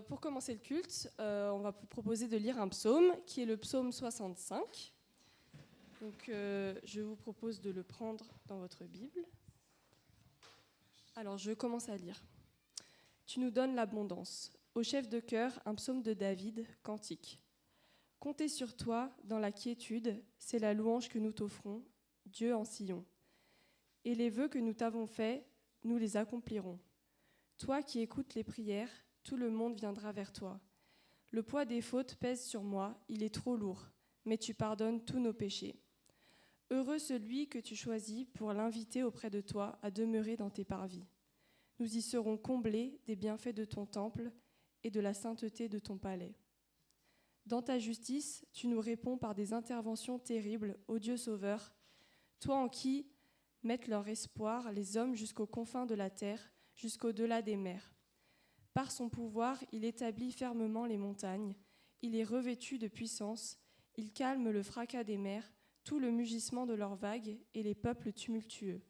pour commencer le culte, on va vous proposer de lire un psaume qui est le psaume 65. Donc, je vous propose de le prendre dans votre Bible. Alors, je commence à lire. Tu nous donnes l'abondance. Au chef de chœur, un psaume de David, cantique. Compter sur toi dans la quiétude, c'est la louange que nous t'offrons, Dieu en Sion. Et les vœux que nous t'avons faits, nous les accomplirons. Toi qui écoutes les prières, tout le monde viendra vers toi. Le poids des fautes pèse sur moi, il est trop lourd, mais tu pardonnes tous nos péchés. Heureux celui que tu choisis pour l'inviter auprès de toi à demeurer dans tes parvis. Nous y serons comblés des bienfaits de ton temple et de la sainteté de ton palais. Dans ta justice, tu nous réponds par des interventions terribles, ô Dieu sauveur, toi en qui mettent leur espoir les hommes jusqu'aux confins de la terre, jusqu'au-delà des mers. Par son pouvoir, il établit fermement les montagnes, il est revêtu de puissance, il calme le fracas des mers, tout le mugissement de leurs vagues et les peuples tumultueux.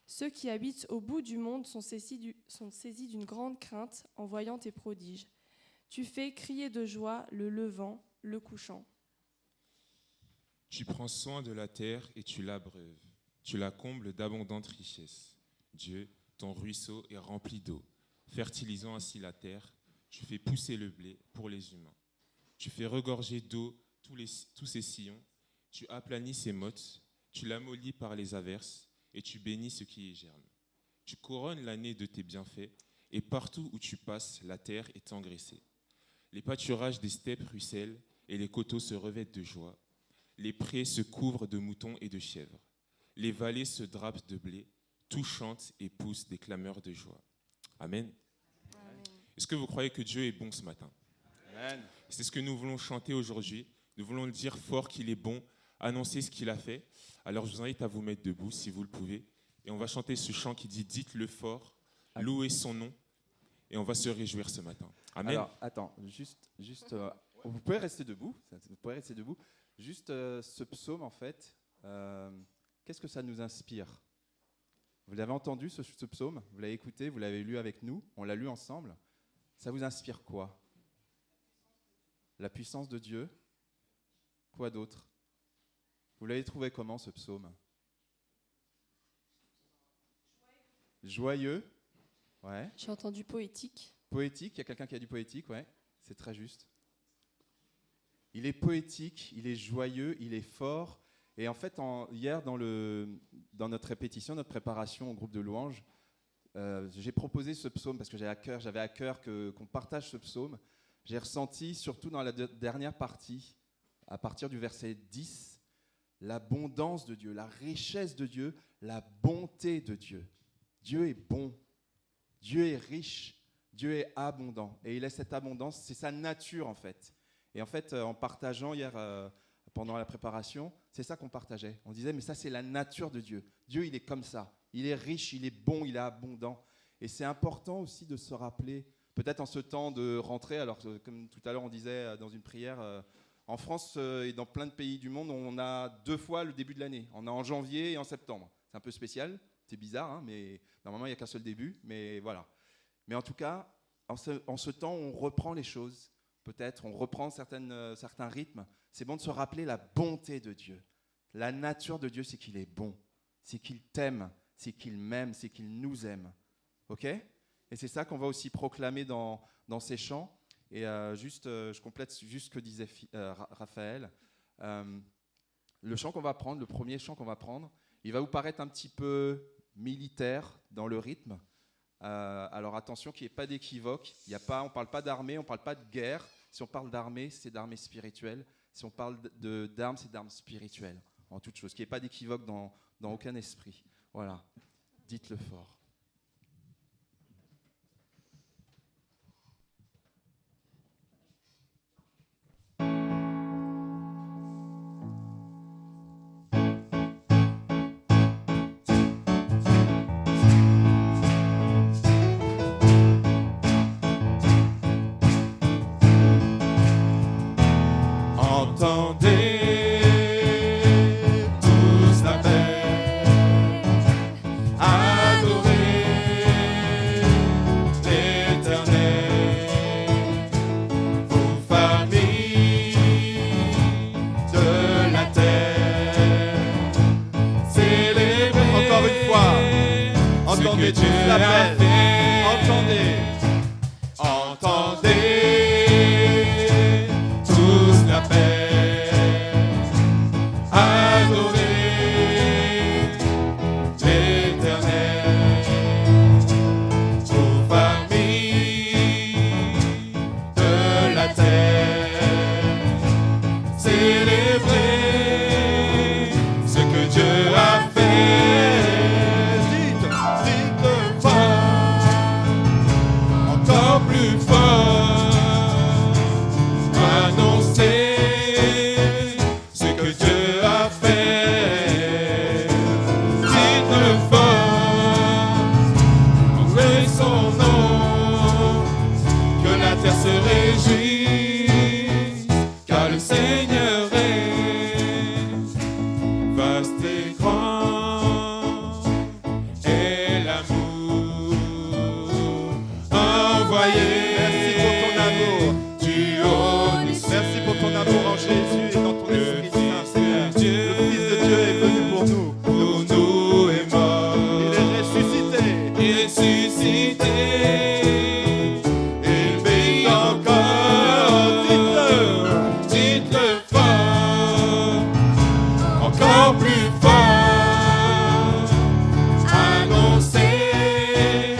Ceux qui habitent au bout du monde sont saisis d'une grande crainte en voyant tes prodiges. Tu fais crier de joie le levant, le couchant. Tu prends soin de la terre et tu l'abreuves. Tu la combles d'abondantes richesses. Dieu, ton ruisseau est rempli d'eau, fertilisant ainsi la terre. Tu fais pousser le blé pour les humains. Tu fais regorger d'eau tous ses sillons. Tu aplanis ses mottes. Tu l'amollis par les averses et tu bénis ce qui y germe. Tu couronnes l'année de tes bienfaits et partout où tu passes, la terre est engraissée. Les pâturages des steppes ruissellent et les coteaux se revêtent de joie. Les prés se couvrent de moutons et de chèvres. Les vallées se drapent de blé. Tout chante et pousse des clameurs de joie. Amen. Amen. Est-ce que vous croyez que Dieu est bon ce matin? Amen. C'est ce que nous voulons chanter aujourd'hui. Nous voulons le dire fort qu'il est bon, annoncer ce qu'il a fait. Alors je vous invite à vous mettre debout si vous le pouvez. Et on va chanter ce chant qui dit « Dites-le fort, louez son nom ». Et on va se réjouir ce matin. Amen. Alors, attends, juste vous pouvez rester debout. Vous pouvez rester debout. Juste ce psaume, en fait, qu'est-ce que ça nous inspire? Vous l'avez entendu, ce psaume? Vous l'avez écouté? Vous l'avez lu avec nous? On l'a lu ensemble? Ça vous inspire quoi? La puissance de Dieu? Quoi d'autre? Vous l'avez trouvé comment, ce psaume? Joyeux? Ouais. J'ai entendu poétique. Poétique, il y a quelqu'un qui a du poétique, ouais, c'est très juste. Il est poétique, il est joyeux, il est fort. Et en fait, hier, dans notre répétition, notre préparation au groupe de louanges, j'ai proposé ce psaume parce que j'avais à cœur qu'on partage ce psaume. J'ai ressenti, surtout dans la dernière partie, à partir du verset 10, l'abondance de Dieu, la richesse de Dieu, la bonté de Dieu. Dieu est bon, Dieu est riche, Dieu est abondant. Et il a cette abondance, c'est sa nature en fait. Et en fait, en partageant hier, pendant la préparation, c'est ça qu'on partageait. On disait, mais ça c'est la nature de Dieu. Dieu, il est comme ça. Il est riche, il est bon, il est abondant. Et c'est important aussi de se rappeler, peut-être en ce temps de rentrée, alors comme tout à l'heure on disait dans une prière, en France et dans plein de pays du monde, on a 2 fois le début de l'année. On a en janvier et en septembre. C'est un peu spécial, c'est bizarre, hein, mais normalement il n'y a qu'un seul début, mais voilà. Mais en tout cas, en ce temps, on reprend les choses. Peut-être, on reprend certains rythmes. C'est bon de se rappeler la bonté de Dieu. La nature de Dieu, c'est qu'il est bon. C'est qu'il t'aime, c'est qu'il m'aime, c'est qu'il nous aime. OK ? Et c'est ça qu'on va aussi proclamer dans ces chants. Et je complète juste ce que disait Raphaël. Le chant qu'on va prendre, le premier chant qu'on va prendre, il va vous paraître un petit peu militaire dans le rythme. Alors attention qu'il n'y ait pas d'équivoque. On ne parle pas d'armée, on ne parle pas de guerre. Si on parle d'armée, c'est d'armée spirituelle. Si on parle d'armes, c'est d'armes spirituelles. En toute chose. Qu'il n'y ait pas d'équivoque dans aucun esprit. Voilà. Dites-le fort. Entendez tous la paix, adorez que Dieu a fait. Entendez, entendez tous l'appel, adorez l'Éternel, aux familles de la terre, célébrez ce que Dieu a fait. Dites fort, encore plus fort, annoncez ce que Dieu a fait. Dites-le fort, louez son nom, que la terre se réjouisse, car le Seigneur est vaste et grand, et l'amour envoyé. Merci pour ton amour du haut des cieux. Merci pour ton amour en Jésus et dans ton Esprit Saint, Seigneur. Le Fils de Dieu est venu pour nous. Pour nous est mort. Il est ressuscité. Il est ressuscité. Il vit encore. Dites-le fort, encore plus fort. Annoncez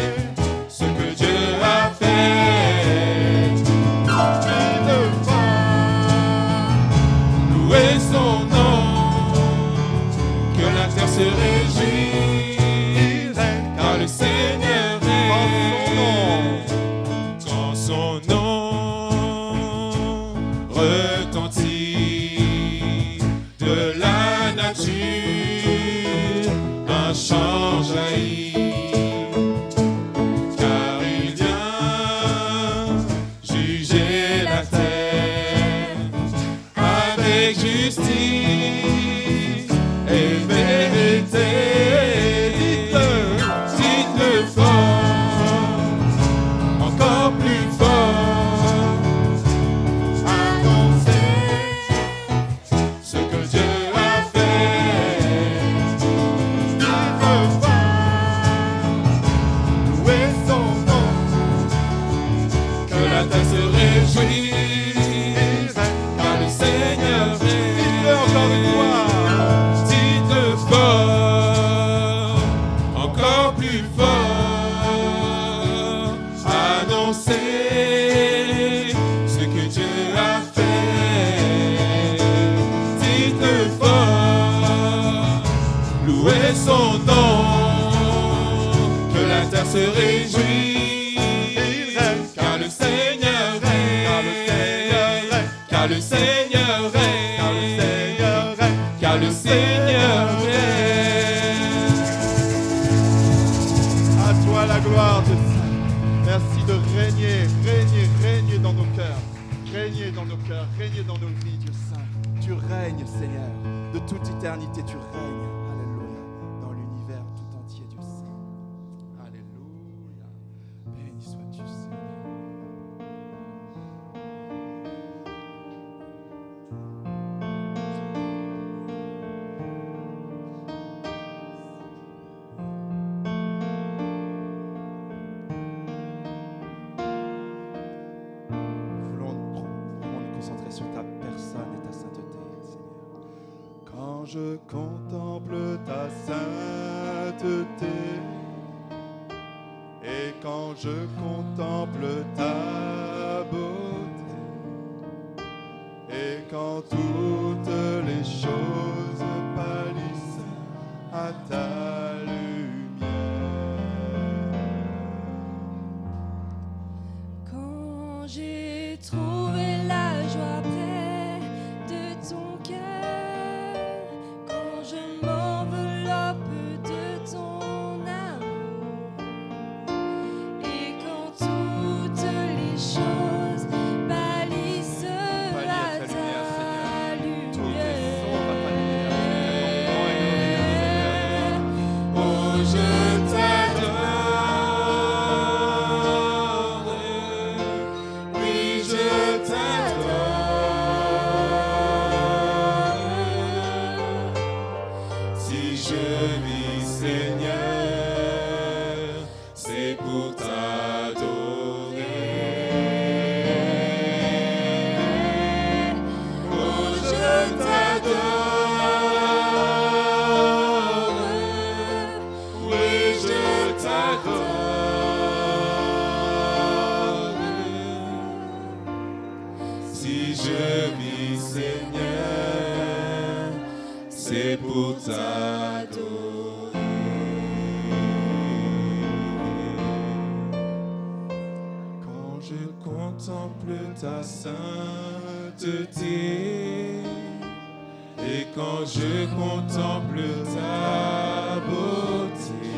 ce que Dieu a fait. Dites-le fort, louez son nom, que la terre se réjouisse, car le Seigneur est. Quand son nom retentit de la nature, un chant jaillit, car il vient juger la terre avec justice et vérité. Dites-le fort, encore plus fort, annoncez ce que Dieu a fait. Dites-le fort, louez son nom, que la terre se réjouisse, car le Seigneur est. Dites-le encore une fois. Dites-le fort, encore plus fort, annoncez ce que Dieu a fait. Dites-le fort, louez son nom, que la terre se réjouisse, car le Seigneur est. Car le Seigneur est. Car le Seigneur est. À toi la gloire, Dieu Saint. Merci de régner dans nos cœurs. Régner dans nos cœurs, régner dans nos vies, Dieu Saint. Tu règnes, Seigneur. De toute éternité, tu règnes. Alléluia. Dans l'univers tout entier, Dieu Saint. Alléluia. Béni sois-tu, Seigneur. Nous voulons vraiment nous concentrer sur ta personne et ta sainteté, Seigneur. Quand je contemple ta sainteté et quand je contemple ta beauté et quand toutes les choses pâlissent à ta lumière. Quand j'ai trouvé la joie près de ton cœur, quand je m'enveloppe de ton amour, et quand toutes les choses pâlissent à ta lumière. Oh, je t'adore, oui, je t'adore. Si je vis, Seigneur, je vis, Seigneur, c'est pour t'adorer. Quand je contemple ta sainteté, et quand je contemple ta beauté,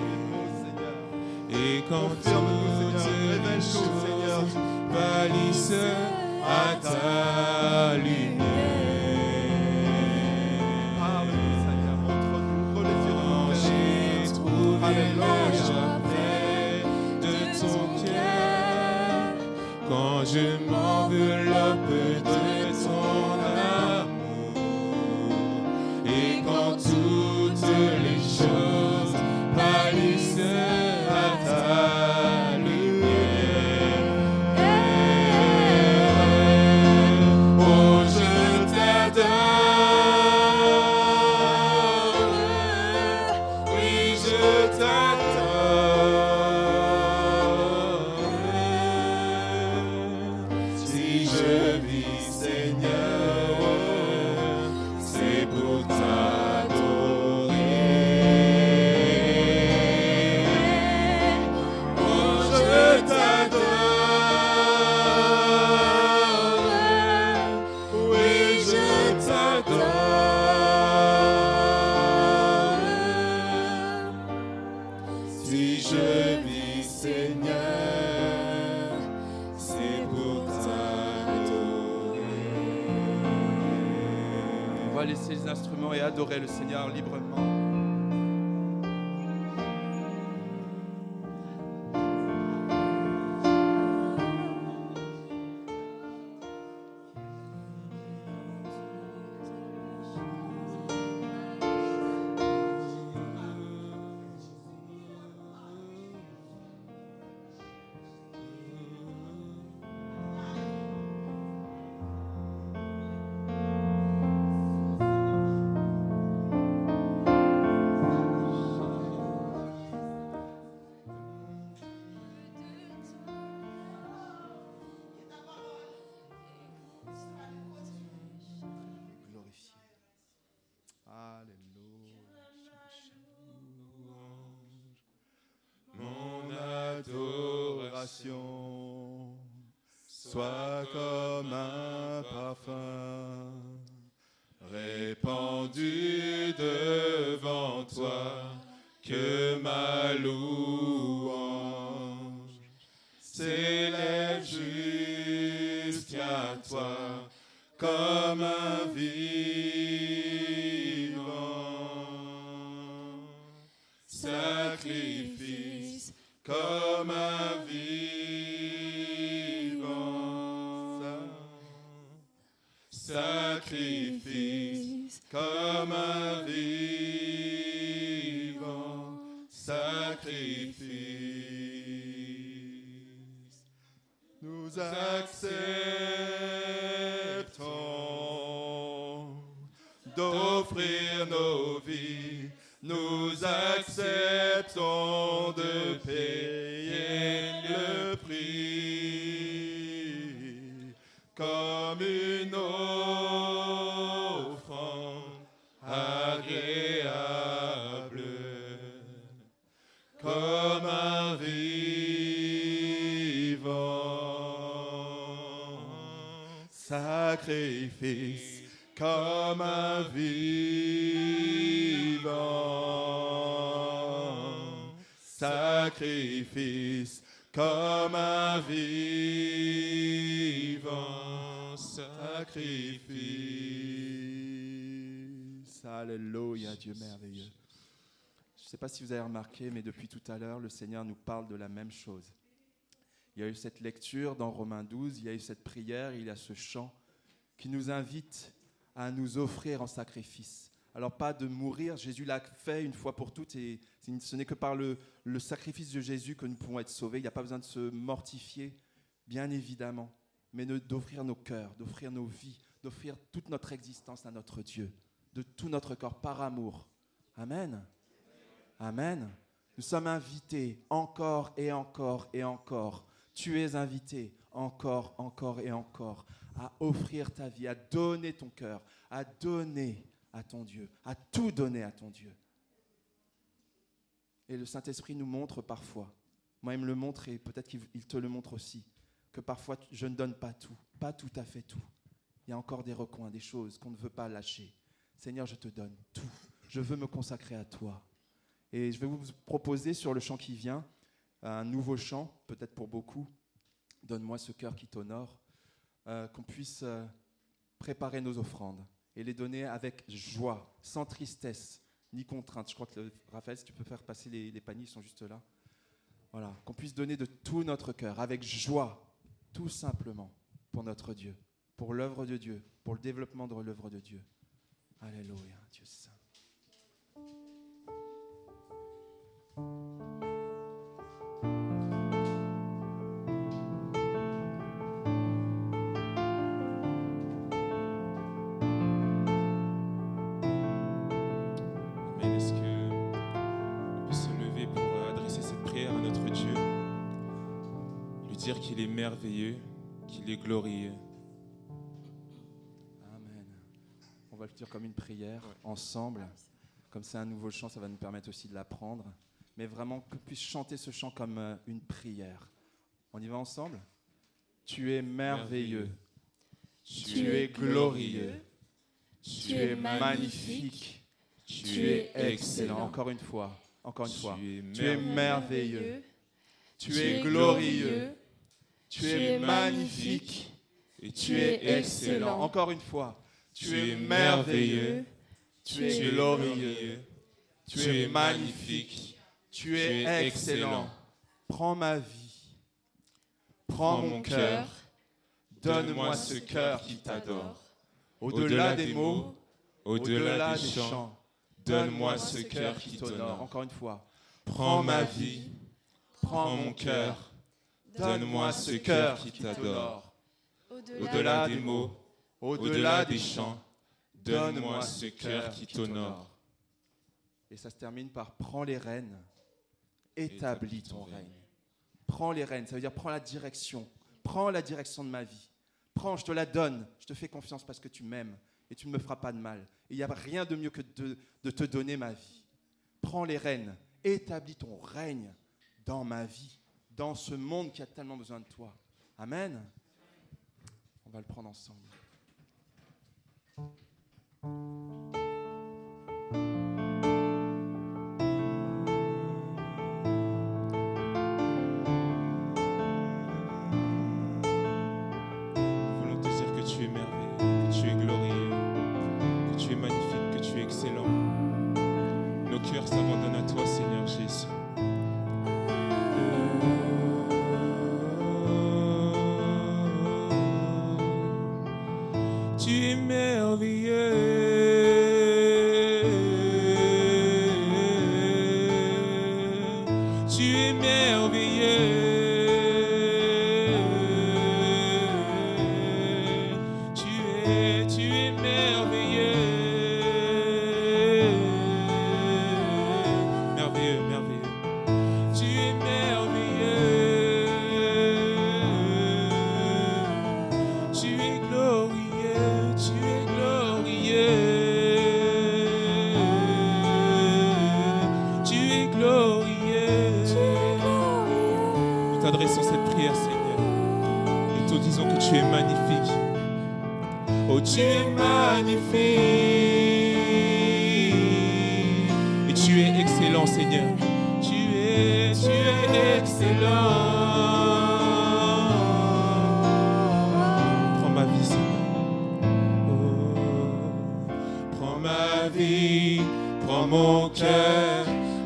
et quand toutes les choses pâlissent à ta lumière, quand j'ai trouvé la paix de ton cœur, quand je m'enveloppe de ton amour, et quand toutes les choses pâlissent à ta lumière, oh je t'adore, oui je t'adore, si je vis Seigneur, c'est pour t'adorer. Oh je t'adore, oui je t'adore, si je vis Seigneur, c'est pour t'adorer. On va laisser les instruments et adorer le Seigneur librement. Glorifié. Alléluia. Mon adoration soit comme un parfum répandu devant toi, que ma louange s'élève jusqu'à toi comme un vivant sacrifice, comme un vivant sacrifice, comme un vivant sacrifice. Nous acceptons d'offrir nos vies, nous acceptons de payer le prix comme une offrande agréable, comme un vivant sacrifice, comme un vivant sacrifice, comme un vivant sacrifice. Alléluia, Dieu merveilleux. Je ne sais pas si vous avez remarqué, mais depuis tout à l'heure, le Seigneur nous parle de la même chose. Il y a eu cette lecture dans Romains 12, il y a eu cette prière, il y a ce chant qui nous invite à nous offrir en sacrifice. Alors pas de mourir, Jésus l'a fait une fois pour toutes et ce n'est que par le sacrifice de Jésus que nous pouvons être sauvés. Il n'y a pas besoin de se mortifier, bien évidemment, mais d'offrir nos cœurs, d'offrir nos vies, d'offrir toute notre existence à notre Dieu, de tout notre corps, par amour. Amen. Amen. Nous sommes invités encore et encore et encore. Tu es invité encore, encore et encore, à offrir ta vie, à donner ton cœur, à donner à ton Dieu, à tout donner à ton Dieu. Et le Saint-Esprit nous montre parfois, moi il me le montre et peut-être qu'il te le montre aussi, que parfois je ne donne pas tout à fait tout. Il y a encore des recoins, des choses qu'on ne veut pas lâcher. Seigneur, je te donne tout. Je veux me consacrer à toi. Et je vais vous proposer sur le chant qui vient, un nouveau chant, peut-être pour beaucoup, Donne-moi ce cœur qui t'honore, qu'on puisse préparer nos offrandes et les donner avec joie, sans tristesse, ni contrainte. Je crois que Raphaël, si tu peux faire passer les paniers, ils sont juste là. Voilà, qu'on puisse donner de tout notre cœur, avec joie, tout simplement, pour notre Dieu, pour l'œuvre de Dieu, pour le développement de l'œuvre de Dieu. Alléluia, Dieu saint. Amen. Est-ce qu'on peut se lever pour adresser cette prière à notre Dieu, lui dire qu'il est merveilleux, qu'il est glorieux. Amen. On va le dire comme une prière, ensemble. Comme c'est un nouveau chant, ça va nous permettre aussi de l'apprendre. Mais vraiment qu'on puisse chanter ce chant comme une prière. On y va ensemble ? Tu es merveilleux. Tu es glorieux. Tu es magnifique. Tu es excellent. Encore une fois. Tu es merveilleux. Tu es glorieux. Tu es magnifique. Et tu es excellent. Encore une fois. Tu es merveilleux. Tu es glorieux. Tu es magnifique. Tu es excellent. Prends ma vie. Prends mon cœur. Donne-moi ce cœur qui t'adore. Au-delà des mots, au-delà des chants, donne-moi ce cœur qui t'honore. Encore une fois. Prends ma vie. Prends mon cœur. Donne-moi ce cœur qui t'adore. Au-delà des mots, au-delà des chants, donne-moi ce cœur qui t'honore. Et ça se termine par prends les rênes, établis ton règne. Prends les rênes, ça veut dire prends la direction de ma vie. Prends, je te la donne, je te fais confiance parce que tu m'aimes et tu ne me feras pas de mal. Et il n'y a rien de mieux que de te donner ma vie. Prends les rênes, établis ton règne dans ma vie, dans ce monde qui a tellement besoin de toi. Amen. On va le prendre ensemble. Tu es merveilleux, que tu es glorieux, que tu es magnifique, que tu es excellent. Nos cœurs s'abandonnent à toi, Seigneur Jésus. Tu es merveilleux. Tu es merveilleux. Adressons cette prière, Seigneur, et te disons que tu es magnifique. Oh, tu es magnifique. Et tu es excellent, Seigneur. Tu es excellent. Prends ma vie, Seigneur. Oh, prends ma vie, prends mon cœur.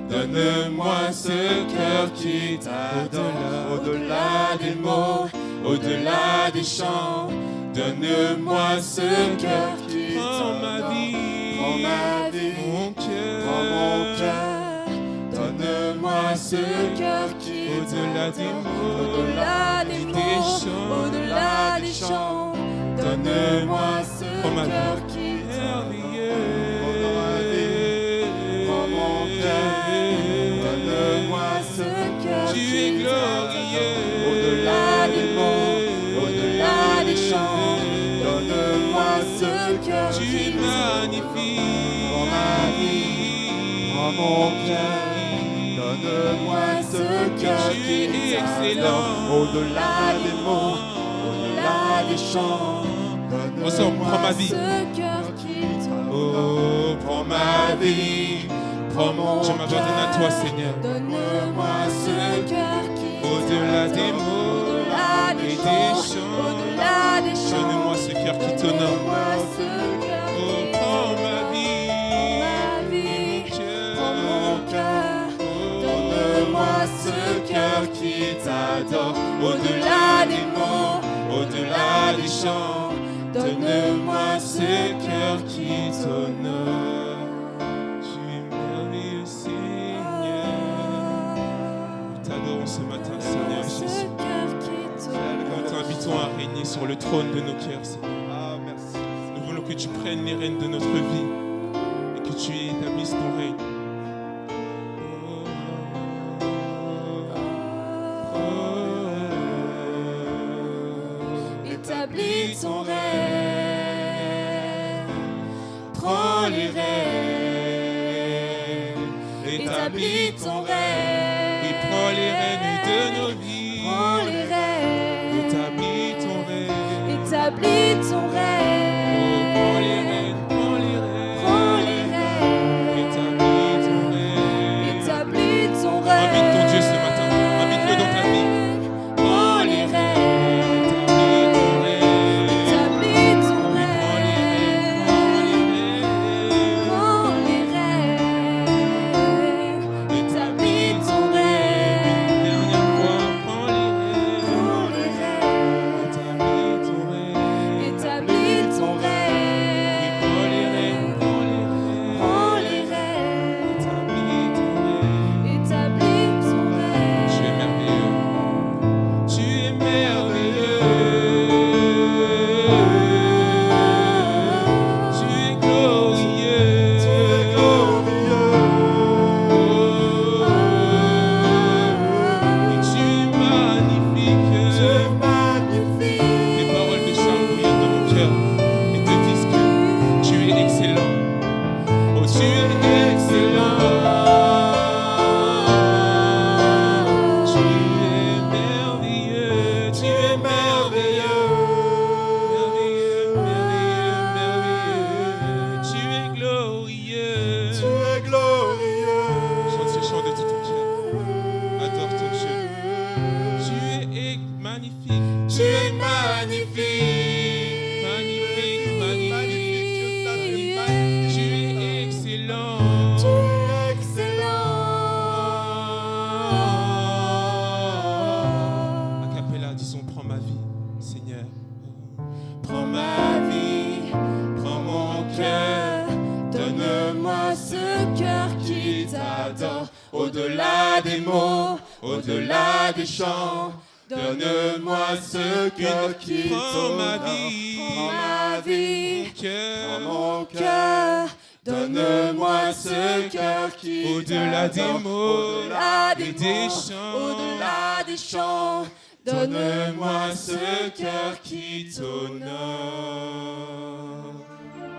Donne-moi ce cœur qui t'adore, au-delà des mots, au-delà des chants. Donne-moi ce cœur qui t'adore. Prends ma vie, mon cœur. Donne-moi ce cœur qui au-delà des mots, au-delà des mots, au-delà des chants. Donne-moi ce cœur qui t'adore. Tu es glorieux, au-delà des mots, Prends mon cœur, donne-moi ce cœur qui t'adore. Au-delà des mots, au-delà des chants, Ensemble, prends ma vie. Ce cœur qui t'adore. Oh, prends ma vie. prends mon Je m'abandonne à toi, Seigneur. Donne-moi ce cœur qui Au-delà des mots au-delà et des des chants, chants, au-delà des chants. donne-moi ce cœur qui t'honore. Donne-moi ce cœur Oh, qui prends ma vie. ma vie, prends mon cœur. Oh, Donne-moi ce cœur qui t'adore. Au-delà des mots, au-delà des chants, donne-moi ce cœur qui t'honore. Tu es merveilleux, Seigneur. Nous t'adorons ce matin, Seigneur ce Jésus. cœur qui t'honore. Nous t'invitons à régner sur le trône de nos cœurs, Seigneur. Ah, merci. Nous voulons que tu prennes les rênes de notre vie et que tu établisses ton règne. Établis ton règne, prends les rênes. Établis ton règne, Et prends les rênes de nos vies. prends les rênes. Établis ton règne. Établis ton Oh, règne, prends les rênes, prends les rênes. prends les rênes. Établis ton règne. Établis ton règne. Invite ton Dieu ce matin. Invite-le dans ta vie. Prends les rênes, Établis ton règne. établis ton Oui, prends les rênes, prends les rênes. règne. Établis ton règne, Une dernière fois, prends les rênes. prends les rênes. Établis ton règne. Établis ton Oui, règne, prends les rênes, prends les rênes. prends les rênes. Établis ton règne. Établis ton règne. Tu es merveilleux. Tu es merveilleux. Tu es glorieux. Tu es glorieux. Et tu es magnifique. Tu es magnifique. Les paroles de chant bouillonnent dans mon cœur et te disent que tu es excellent. Oh, tu es excellent. Tu es merveilleux. Tu es merveilleux. Merveilleux, merveilleux, merveilleux. Tu es glorieux. Tu es glorieux. Chante ce chant de tout ton cœur. Adore ton Dieu. Tu es magnifique. Tu es magnifique. Magnifique, magnifique. Magnifique. Tu es excellent. Tu es excellent. A cappella, disons, prends ma vie, Seigneur. Prends ma vie, Prends mon cœur. donne-moi ce cœur qui t'adore. Au-delà des mots, au-delà des chants, Donne-moi ce cœur qui Prends ma t'honore. vie. prends ma vie, Mon cœur. Prends mon cœur. cœur, Donne-moi ce cœur qui Au-delà des t'adore. mots au-delà et des des mots, chants. au-delà des chants, Donne-moi ce cœur qui t'honore.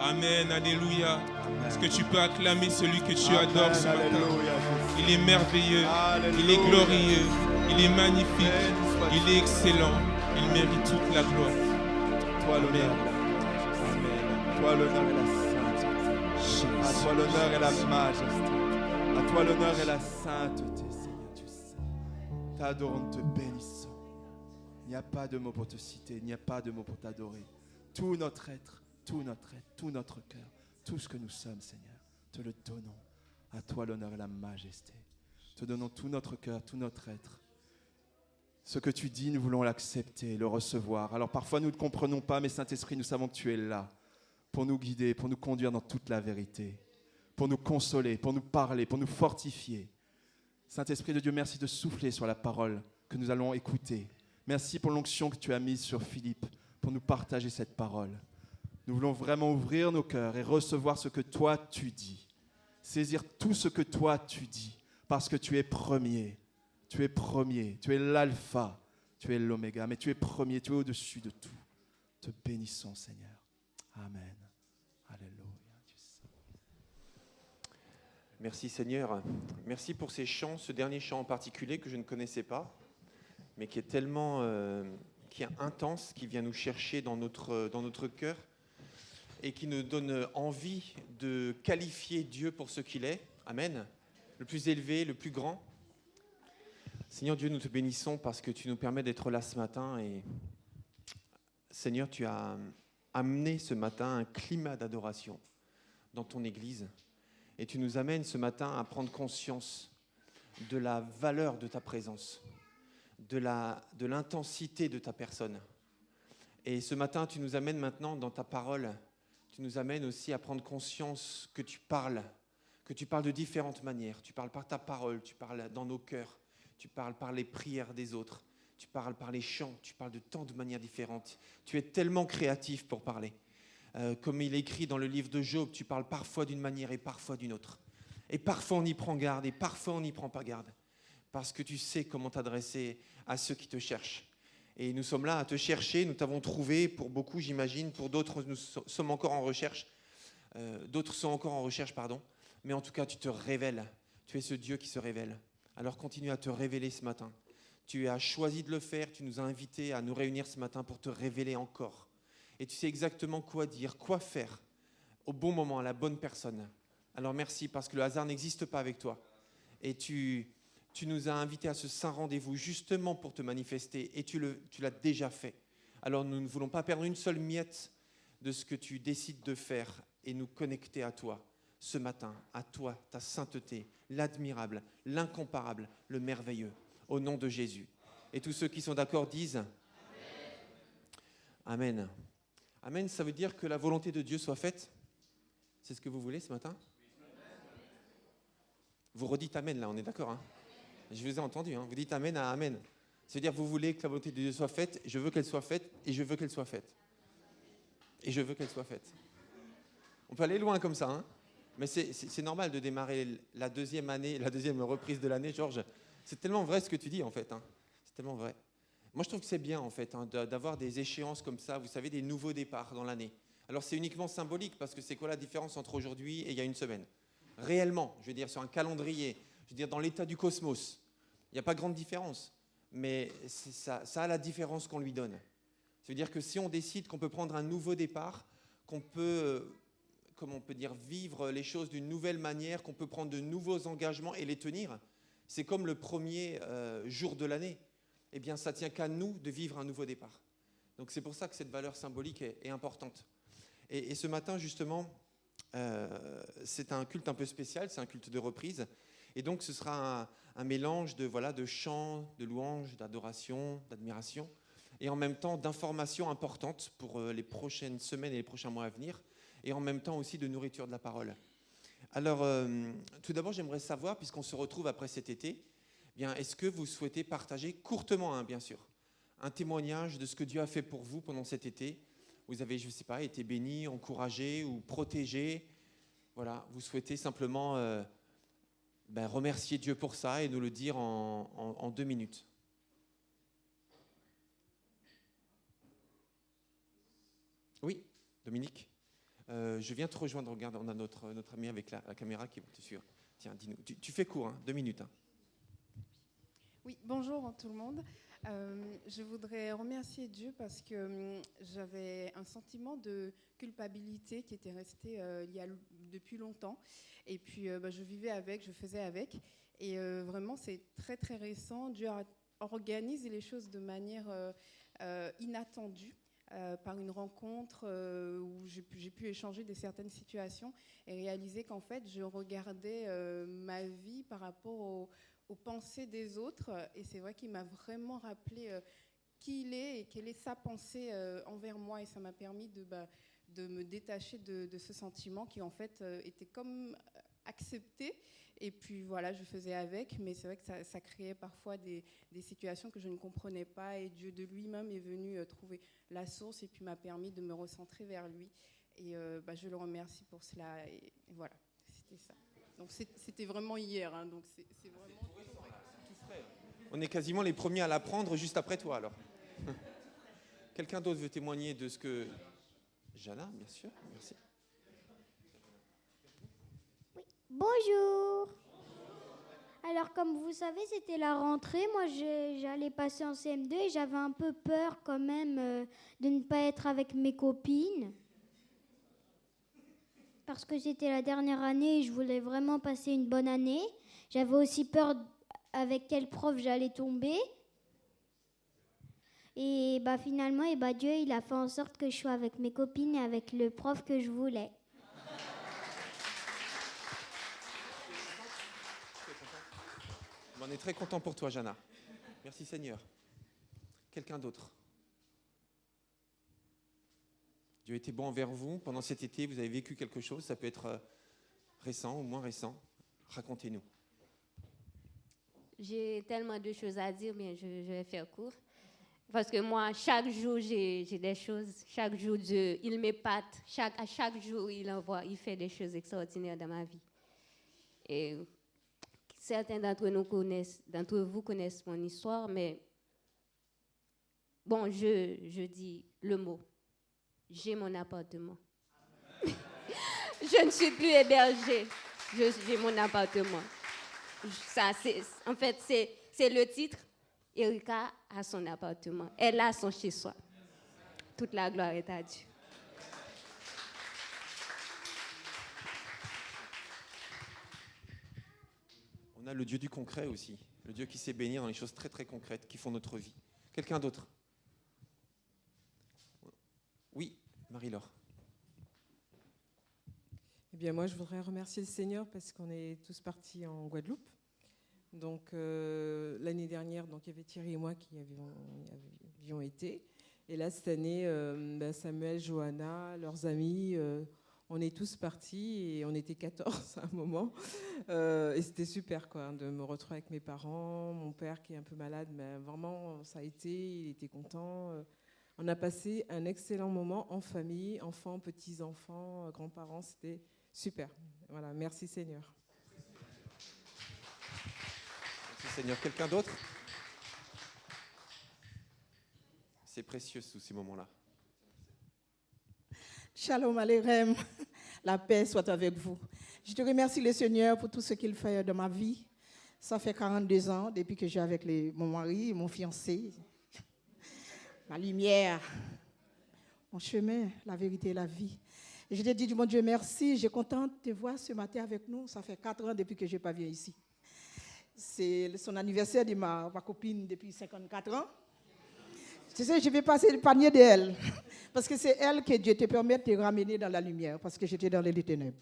Amen, alléluia. Est-ce que tu peux acclamer celui que tu adores ce matin? Alléluia. Il est merveilleux, Alléluia. il est glorieux, il est magnifique, Béni sois il est excellent, il mérite toute la gloire. toi l'honneur. Amen. Toi l'honneur et la sainteté. À toi l'honneur et la majesté. À toi l'honneur et la sainteté, Seigneur, tu sais. T'adorons, te bénissons. Il n'y a pas de mots pour te citer, il n'y a pas de mots pour t'adorer. Tout notre être, tout notre cœur, tout ce que nous sommes, Seigneur, te le donnons. À toi l'honneur et la majesté. Te donnons tout notre cœur, tout notre être. Ce que tu dis, nous voulons l'accepter, le recevoir. Alors parfois nous ne comprenons pas, mais Saint-Esprit, nous savons que tu es là pour nous guider, pour nous conduire dans toute la vérité, pour nous consoler, pour nous parler, pour nous fortifier. Saint-Esprit de Dieu, merci de souffler sur la parole que nous allons écouter. Merci pour l'onction que tu as mise sur Philippe pour nous partager cette parole. Nous voulons vraiment ouvrir nos cœurs et recevoir ce que toi tu dis. Saisir tout ce que toi tu dis, parce que tu es premier. Tu es premier, tu es l'alpha, tu es l'oméga, mais tu es premier, tu es au-dessus de tout. Te bénissons, Seigneur. Amen. Alléluia. Merci Seigneur. Merci pour ces chants, ce dernier chant en particulier que je ne connaissais pas, mais qui est tellement qui est intense, qui vient nous chercher dans notre cœur et qui nous donne envie de qualifier Dieu pour ce qu'il est. Amen. Le plus élevé, le plus grand. Seigneur Dieu, nous te bénissons parce que tu nous permets d'être là ce matin. Et Seigneur, tu as amené ce matin un climat d'adoration dans ton Église. Et tu nous amènes ce matin à prendre conscience de la valeur de ta présence, de l'intensité de ta personne. Et ce matin, tu nous amènes maintenant dans ta parole, tu nous amènes aussi à prendre conscience que tu parles de différentes manières. Tu parles par ta parole, tu parles dans nos cœurs, tu parles par les prières des autres, tu parles par les chants, tu parles de tant de manières différentes. Tu es tellement créatif pour parler. Comme il est écrit dans le livre de Job, tu parles parfois d'une manière et parfois d'une autre. Et parfois on y prend garde et parfois on n'y prend pas garde. Parce que tu sais comment t'adresser à ceux qui te cherchent. Et nous sommes là à te chercher, nous t'avons trouvé, pour beaucoup j'imagine, pour d'autres nous sommes encore en recherche. D'autres sont encore en recherche, pardon. Mais en tout cas tu te révèles, tu es ce Dieu qui se révèle. Alors continue à te révéler ce matin. Tu as choisi de le faire, tu nous as invités à nous réunir ce matin pour te révéler encore. Et tu sais exactement quoi dire, quoi faire au bon moment, à la bonne personne. Alors merci parce que le hasard n'existe pas avec toi. Et tu nous as invités à ce saint rendez-vous justement pour te manifester et tu l'as déjà fait. Alors nous ne voulons pas perdre une seule miette de ce que tu décides de faire et nous connecter à toi ce matin, à toi, ta sainteté, l'admirable, l'incomparable, le merveilleux, au nom de Jésus. Et tous ceux qui sont d'accord disent Amen. Amen. Amen, ça veut dire que la volonté de Dieu soit faite. C'est ce que vous voulez ce matin? Vous redites Amen là, on est d'accord, hein? Je vous ai entendu, hein? Vous dites Amen à Amen. Ça veut dire que vous voulez que la volonté de Dieu soit faite, je veux qu'elle soit faite, et je veux qu'elle soit faite. Et je veux qu'elle soit faite. On peut aller loin comme ça, hein? Mais c'est normal de démarrer la deuxième reprise de l'année, Georges. C'est tellement vrai ce que tu dis en fait, hein? C'est tellement vrai. Moi, je trouve que c'est bien, en fait, hein, d'avoir des échéances comme ça, vous savez, des nouveaux départs dans l'année. Alors, c'est uniquement symbolique, parce que c'est quoi la différence entre aujourd'hui et il y a une semaine? Réellement, je veux dire, sur un calendrier, je veux dire, dans l'état du cosmos, il n'y a pas grande différence. Mais ça a la différence qu'on lui donne. Ça veut dire que si on décide qu'on peut prendre un nouveau départ, qu'on peut, comment on peut dire, vivre les choses d'une nouvelle manière, qu'on peut prendre de nouveaux engagements et les tenir, c'est comme le premier jour de l'année. Eh bien, ça ne tient qu'à nous de vivre un nouveau départ. Donc, c'est pour ça que cette valeur symbolique est importante. Et ce matin, justement, c'est un culte un peu spécial, c'est un culte de reprise. Et donc, ce sera un mélange de chants, de louanges, d'adoration, d'admiration, et en même temps d'informations importantes pour les prochaines semaines et les prochains mois à venir, et en même temps aussi de nourriture de la parole. Alors, tout d'abord, j'aimerais savoir, puisqu'on se retrouve après cet été, bien, est-ce que vous souhaitez partager courtement, hein, bien sûr, un témoignage de ce que Dieu a fait pour vous pendant cet été? Vous avez, je ne sais pas, été béni, encouragé ou protégé. Voilà, vous souhaitez simplement remercier Dieu pour ça et nous le dire en 2 minutes. Oui, Dominique, je viens te rejoindre. Regarde, on a notre ami avec la caméra qui va te suivre. Tiens, dis-nous. Tu fais court, hein, 2 minutes. Hein. Oui, bonjour tout le monde. Je voudrais remercier Dieu parce que j'avais un sentiment de culpabilité qui était resté depuis longtemps. Et puis, je vivais avec, je faisais avec. Et vraiment, c'est très, très récent. Dieu organise les choses de manière inattendue. Par une rencontre où j'ai pu échanger de certaines situations et réaliser qu'en fait, je regardais ma vie par rapport aux pensées des autres. Et c'est vrai qu'il m'a vraiment rappelé qui il est et quelle est sa pensée envers moi. Et ça m'a permis de me détacher de ce sentiment qui, en fait, était comme accepté. Et puis voilà, je faisais avec, mais c'est vrai que ça créait parfois des situations que je ne comprenais pas. Et Dieu de lui-même est venu trouver la source et puis m'a permis de me recentrer vers lui. Et je le remercie pour cela. Et voilà, c'était ça. Donc c'était vraiment hier. Hein, donc c'est vraiment tout frais. On est quasiment les premiers à l'apprendre juste après toi, alors. Quelqu'un d'autre veut témoigner de ce que... Jana, bien sûr, merci. Oui. Bonjour. Alors, comme vous savez, c'était la rentrée. Moi, j'allais passer en CM2 et j'avais un peu peur quand même de ne pas être avec mes copines. Parce que c'était la dernière année et je voulais vraiment passer une bonne année. J'avais aussi peur avec quel prof j'allais tomber. Et finalement, Dieu, il a fait en sorte que je sois avec mes copines et avec le prof que je voulais. On est très content pour toi, Jana. Merci Seigneur. Quelqu'un d'autre? Dieu a été bon envers vous. Pendant cet été, vous avez vécu quelque chose. Ça peut être récent ou moins récent. Racontez-nous. J'ai tellement de choses à dire, mais je vais faire court. Parce que moi, chaque jour, j'ai des choses. Chaque jour, Dieu, il m'épate. À chaque jour, il fait des choses extraordinaires dans ma vie. Et certains d'entre vous connaissent mon histoire, mais bon, je dis le mot. J'ai mon appartement. Je ne suis plus hébergée. J'ai mon appartement. En fait, c'est le titre. Erika a son appartement. Elle a son chez-soi. Toute la gloire est à Dieu. On a le Dieu du concret aussi. Le Dieu qui sait bénir dans les choses très très concrètes qui font notre vie. Quelqu'un d'autre? Oui, Marie-Laure. Eh bien, moi, je voudrais remercier le Seigneur parce qu'on est tous partis en Guadeloupe. Donc, l'année dernière, il y avait Thierry et moi qui avions été. Et là, cette année, Samuel, Johanna, leurs amis, on est tous partis et on était 14 à un moment. Et c'était super, quoi, de me retrouver avec mes parents, mon père qui est un peu malade, mais vraiment, ça a été, il était content. On a passé un excellent moment en famille, enfants, petits-enfants, grands-parents, c'était super. Voilà, merci Seigneur. Merci Seigneur. Quelqu'un d'autre? C'est précieux tous ces moments-là. Shalom Aleichem, la paix soit avec vous. Je te remercie le Seigneur pour tout ce qu'il fait dans ma vie. Ça fait 42 ans depuis que j'ai avec mon mari, mon fiancé. Ma lumière, mon chemin, la vérité et la vie. Et je te dis, mon Dieu, merci. J'ai contente de te voir ce matin avec nous. Ça fait 4 ans depuis que je n'ai pas vu ici. C'est son anniversaire de ma copine depuis 54 ans. Tu sais, je vais passer le panier d'elle. Parce que c'est elle que Dieu te permet de te ramener dans la lumière. Parce que j'étais dans les ténèbres.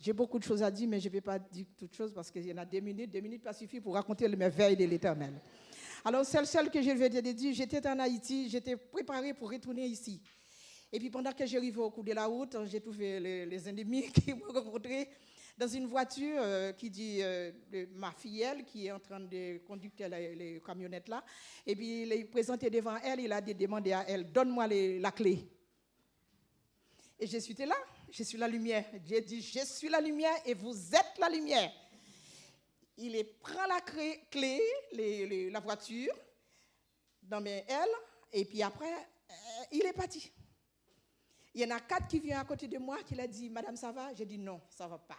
J'ai beaucoup de choses à dire, mais je ne vais pas dire toutes choses parce qu'il y en a 2 minutes. 2 minutes pas suffit pour raconter les merveilles de l'Éternel. Alors, celle que je vais te dire, j'étais en Haïti, j'étais préparée pour retourner ici. Et puis, pendant que j'arrivais au cours de la route, j'ai trouvé les ennemis qui m'ont rencontré dans une voiture qui dit ma filleule qui est en train de conduire les camionnettes là. Et puis, il est présenté devant elle, il a demandé à elle, donne-moi la clé. Et je suis là, je suis la lumière. Dieu dit, je suis la lumière et vous êtes la lumière. Il prend la clé, la voiture, dans mes ailes, et puis après, il est parti. Il y en a 4 qui viennent à côté de moi, qui a dit, Madame, ça va? J'ai dit, non, ça ne va pas.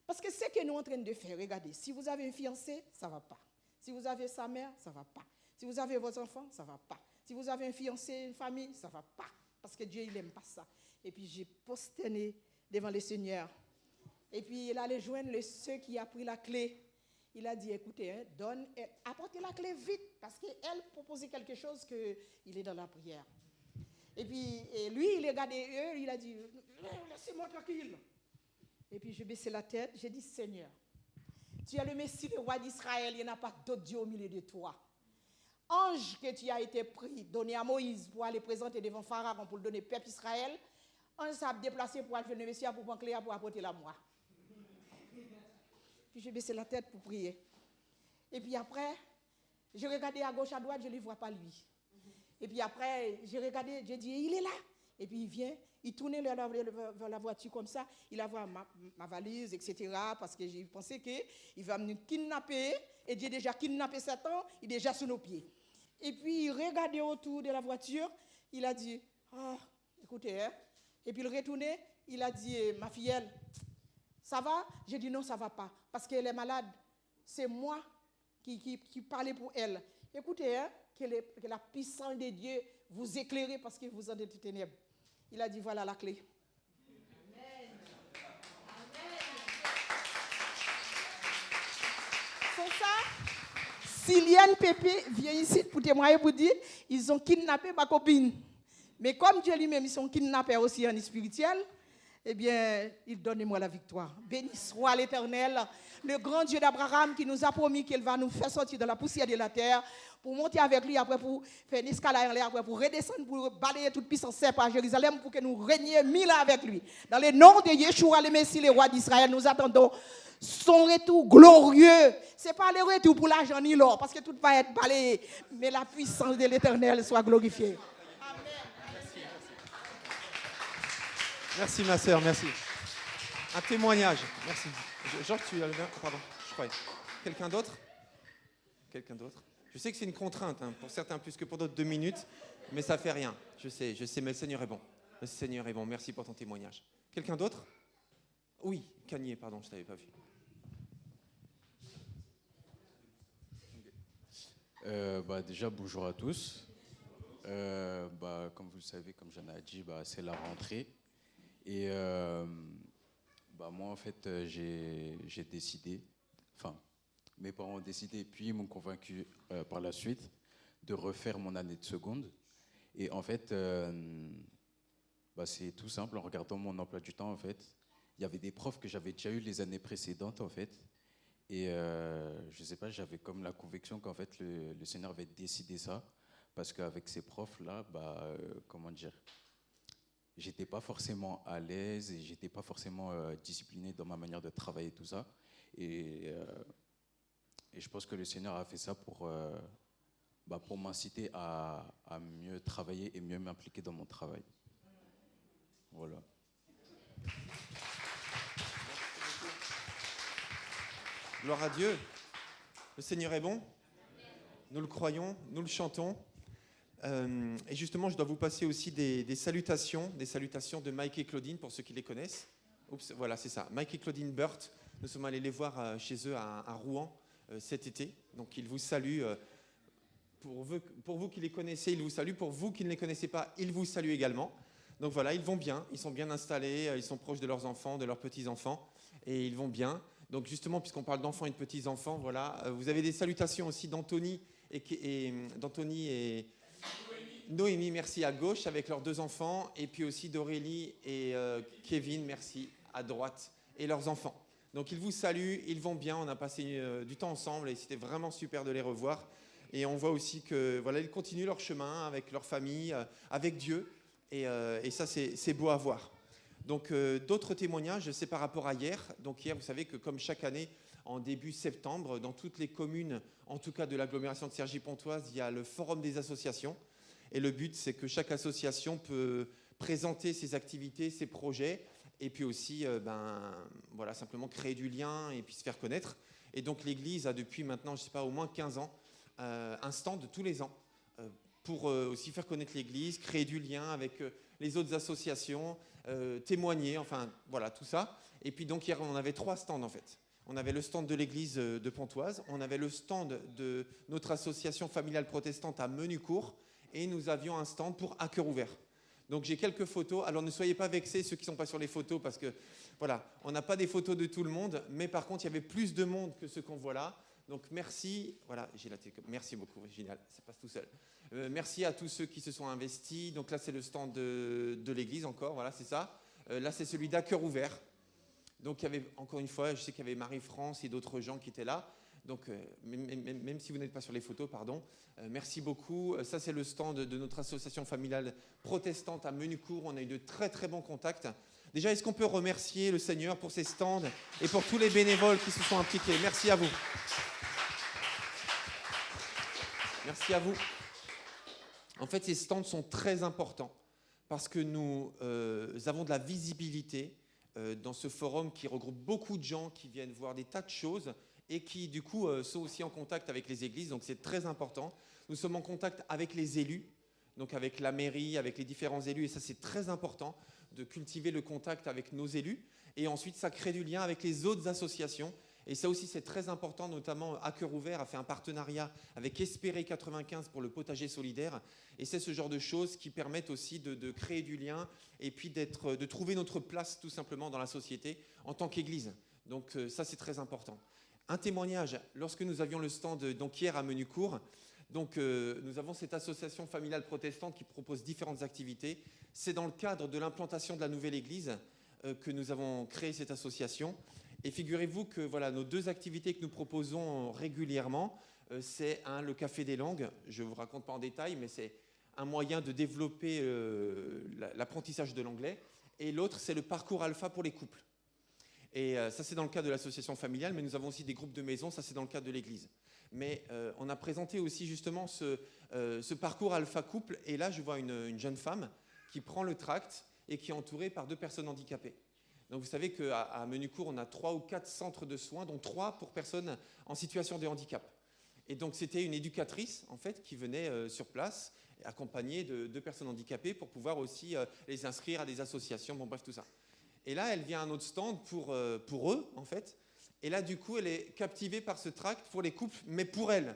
Parce que ce que nous sommes en train de faire, regardez, si vous avez un fiancé, ça ne va pas. Si vous avez sa mère, ça ne va pas. Si vous avez vos enfants, ça ne va pas. Si vous avez un fiancé, une famille, ça ne va pas. Parce que Dieu, il n'aime pas ça. Et puis, j'ai posterné devant le Seigneur. Et puis, il allait joindre ceux qui ont pris la clé. Il a dit, écoutez, apportez la clé vite, parce qu'elle proposait quelque chose qu'il est dans la prière. Et puis, lui, il a regardé eux, il a dit, laissez-moi tranquille. Et puis, je baissais la tête, j'ai dit, Seigneur, tu es le Messie, le roi d'Israël, il n'y en a pas d'autre Dieu au milieu de toi. Ange que tu as été pris, donné à Moïse pour aller présenter devant Pharaon pour le donner peuple Israël, ange s'est déplacé pour aller le Messie, pour prendre clé, pour apporter la moi. Puis je baissais la tête pour prier. Et puis après, je regardais à gauche, à droite, je ne le vois pas lui. Et puis après, j'ai regardé, j'ai dit, il est là. Et puis il vient, il tournait vers la voiture comme ça, il a vu ma valise, etc. Parce que j'ai pensé qu'il va me kidnapper. Et Dieu déjà kidnappé Satan, il est déjà sous nos pieds. Et puis il regardait autour de la voiture, il a dit, écoutez, hein. Et puis il retournait, il a dit, ma filleule, ça va? J'ai dit non, ça ne va pas, parce qu'elle est malade. c'est moi qui parlais pour elle. Écoutez, hein, que la puissance de Dieu vous éclaire parce que vous êtes dans les ténèbres. Il a dit, voilà la clé. Amen. C'est ça. Siliane Pépé vient ici pour témoigner pour dire, ils ont kidnappé ma copine. Mais comme Dieu lui-même, ils sont kidnappés aussi en spirituel, eh bien, il donne moi la victoire. Béni soit l'Éternel, le grand Dieu d'Abraham qui nous a promis qu'il va nous faire sortir de la poussière de la terre pour monter avec lui, après pour faire une escalade en l'air, après pour redescendre, pour balayer toute puissance par Jérusalem, pour que nous régnions 1000 ans avec lui. Dans le nom de Yeshua, le Messie, le roi d'Israël, nous attendons son retour glorieux. Ce n'est pas le retour pour l'argent ni l'or, parce que tout va être balayé, mais la puissance de l'Éternel soit glorifiée. Merci ma sœur, merci. Un témoignage, merci. Georges, tu as le pardon, je croyais. Quelqu'un d'autre? Quelqu'un d'autre? Je sais que c'est une contrainte, hein, pour certains plus que pour d'autres 2 minutes, mais ça fait rien. Je sais, mais le Seigneur est bon. Le Seigneur est bon, merci pour ton témoignage. Quelqu'un d'autre? Oui, Cagné, pardon, je ne t'avais pas vu. Déjà, bonjour à tous. Comme vous le savez, comme j'en ai dit, c'est la rentrée. Et moi, en fait, j'ai décidé, mes parents ont décidé, puis ils m'ont convaincu par la suite de refaire mon année de seconde. Et en fait, c'est tout simple, en regardant mon emploi du temps, en fait, il y avait des profs que j'avais déjà eu les années précédentes, en fait. Et je sais pas, j'avais comme la conviction qu'en fait, le Seigneur avait décidé ça, parce qu'avec ces profs-là, comment dire, j'étais pas forcément à l'aise et j'étais pas forcément discipliné dans ma manière de travailler, tout ça. Et je pense que le Seigneur a fait ça pour m'inciter à mieux travailler et mieux m'impliquer dans mon travail. Voilà. Gloire à Dieu. Le Seigneur est bon. Nous le croyons, nous le chantons. Et justement, je dois vous passer aussi des salutations de Mike et Claudine, pour ceux qui les connaissent. Oups, voilà, c'est ça. Mike et Claudine Burt, nous sommes allés les voir chez eux à Rouen cet été. Donc, ils vous saluent. Pour vous qui les connaissez, ils vous saluent. Pour vous qui ne les connaissez pas, ils vous saluent également. Donc voilà, ils vont bien, ils sont bien installés, ils sont proches de leurs enfants, de leurs petits-enfants, et ils vont bien. Donc justement, puisqu'on parle d'enfants et de petits-enfants, voilà, vous avez des salutations aussi d'Anthony et Noémie, merci, à gauche, avec leurs 2 enfants, et puis aussi d'Aurélie et Kevin, merci, à droite, et leurs enfants. Donc ils vous saluent, ils vont bien, on a passé du temps ensemble, et c'était vraiment super de les revoir. Et on voit aussi que voilà, ils continuent leur chemin avec leur famille, avec Dieu, et ça c'est beau à voir. Donc d'autres témoignages, c'est par rapport à hier. Donc hier, vous savez que comme chaque année, en début septembre, dans toutes les communes, en tout cas de l'agglomération de Cergy-Pontoise, il y a le forum des associations. Et le but, c'est que chaque association peut présenter ses activités, ses projets, et puis aussi simplement créer du lien et puis se faire connaître. Et donc l'Église a depuis maintenant, je ne sais pas, au moins 15 ans, un stand tous les ans pour aussi faire connaître l'Église, créer du lien avec les autres associations, témoigner, enfin voilà, tout ça. Et puis donc hier, on avait 3 stands en fait. On avait le stand de l'église de Pontoise, on avait le stand de notre association familiale protestante à Menucourt, et nous avions un stand pour À Cœur Ouvert. Donc j'ai quelques photos. Alors ne soyez pas vexés, ceux qui ne sont pas sur les photos, parce que voilà, on n'a pas des photos de tout le monde, mais par contre, il y avait plus de monde que ce qu'on voit là. Donc merci, voilà, merci beaucoup, génial, ça passe tout seul. Merci à tous ceux qui se sont investis. Donc là, c'est le stand de l'église encore, voilà, c'est ça. Là, c'est celui d'À Cœur Ouvert. Donc il y avait, encore une fois, je sais qu'il y avait Marie-France et d'autres gens qui étaient là. Donc même si vous n'êtes pas sur les photos, pardon, merci beaucoup. Ça, c'est le stand de notre association familiale protestante à Menucourt. On a eu de très très bons contacts. Déjà, est-ce qu'on peut remercier le Seigneur pour ces stands et pour tous les bénévoles qui se sont impliqués? Merci à vous. Merci à vous. En fait, ces stands sont très importants parce que nous avons de la visibilité dans ce forum qui regroupe beaucoup de gens qui viennent voir des tas de choses et qui, du coup, sont aussi en contact avec les églises. Donc, c'est très important. Nous sommes en contact avec les élus, donc avec la mairie, avec les différents élus. Et ça, c'est très important de cultiver le contact avec nos élus. Et ensuite, ça crée du lien avec les autres associations. Et ça aussi, c'est très important, notamment à Cœur Ouvert a fait un partenariat avec Espérer 95 pour le potager solidaire. Et c'est ce genre de choses qui permettent aussi de créer du lien et puis de trouver notre place tout simplement dans la société en tant qu'Église. Donc ça, c'est très important. Un témoignage, lorsque nous avions le stand donc hier à Menucourt, donc nous avons cette association familiale protestante qui propose différentes activités. C'est dans le cadre de l'implantation de la nouvelle église que nous avons créé cette association. Et figurez-vous que voilà, nos 2 activités que nous proposons régulièrement, c'est le Café des langues. Je ne vous raconte pas en détail, mais c'est un moyen de développer l'apprentissage de l'anglais. Et l'autre, c'est le parcours alpha pour les couples. Et ça, c'est dans le cadre de l'association familiale, mais nous avons aussi des groupes de maison, ça c'est dans le cadre de l'église. Mais on a présenté aussi justement ce parcours alpha couple, et là je vois une jeune femme qui prend le tract et qui est entourée par 2 personnes handicapées. Donc vous savez qu'à Menucourt, on a 3 ou 4 centres de soins, dont 3 pour personnes en situation de handicap. Et donc c'était une éducatrice en fait qui venait sur place, accompagnée de 2 personnes handicapées pour pouvoir aussi les inscrire à des associations, bon bref tout ça. Et là, elle vient à un autre stand pour eux, en fait. Et là, du coup, elle est captivée par ce tract pour les couples, mais pour elle.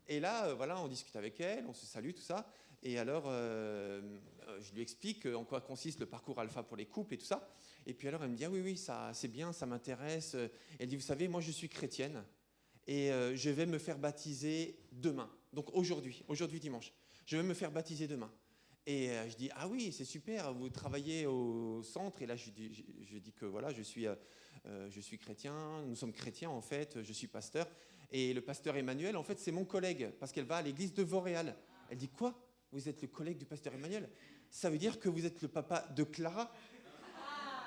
Et là, voilà, on discute avec elle, on se salue, tout ça. Et alors, je lui explique en quoi consiste le parcours alpha pour les couples et tout ça. Et puis alors, elle me dit, ah oui, ça, c'est bien, ça m'intéresse. Elle dit, vous savez, moi, je suis chrétienne et je vais me faire baptiser demain. Donc aujourd'hui dimanche. Je vais me faire baptiser demain. Et je dis, ah oui, c'est super, vous travaillez au centre. Et là, je dis que voilà, je suis chrétien, nous sommes chrétiens en fait, je suis pasteur. Et le pasteur Emmanuel, en fait, c'est mon collègue, parce qu'elle va à l'église de Vauréal. Elle dit, quoi? Vous êtes le collègue du pasteur Emmanuel? Ça veut dire que vous êtes le papa de Clara?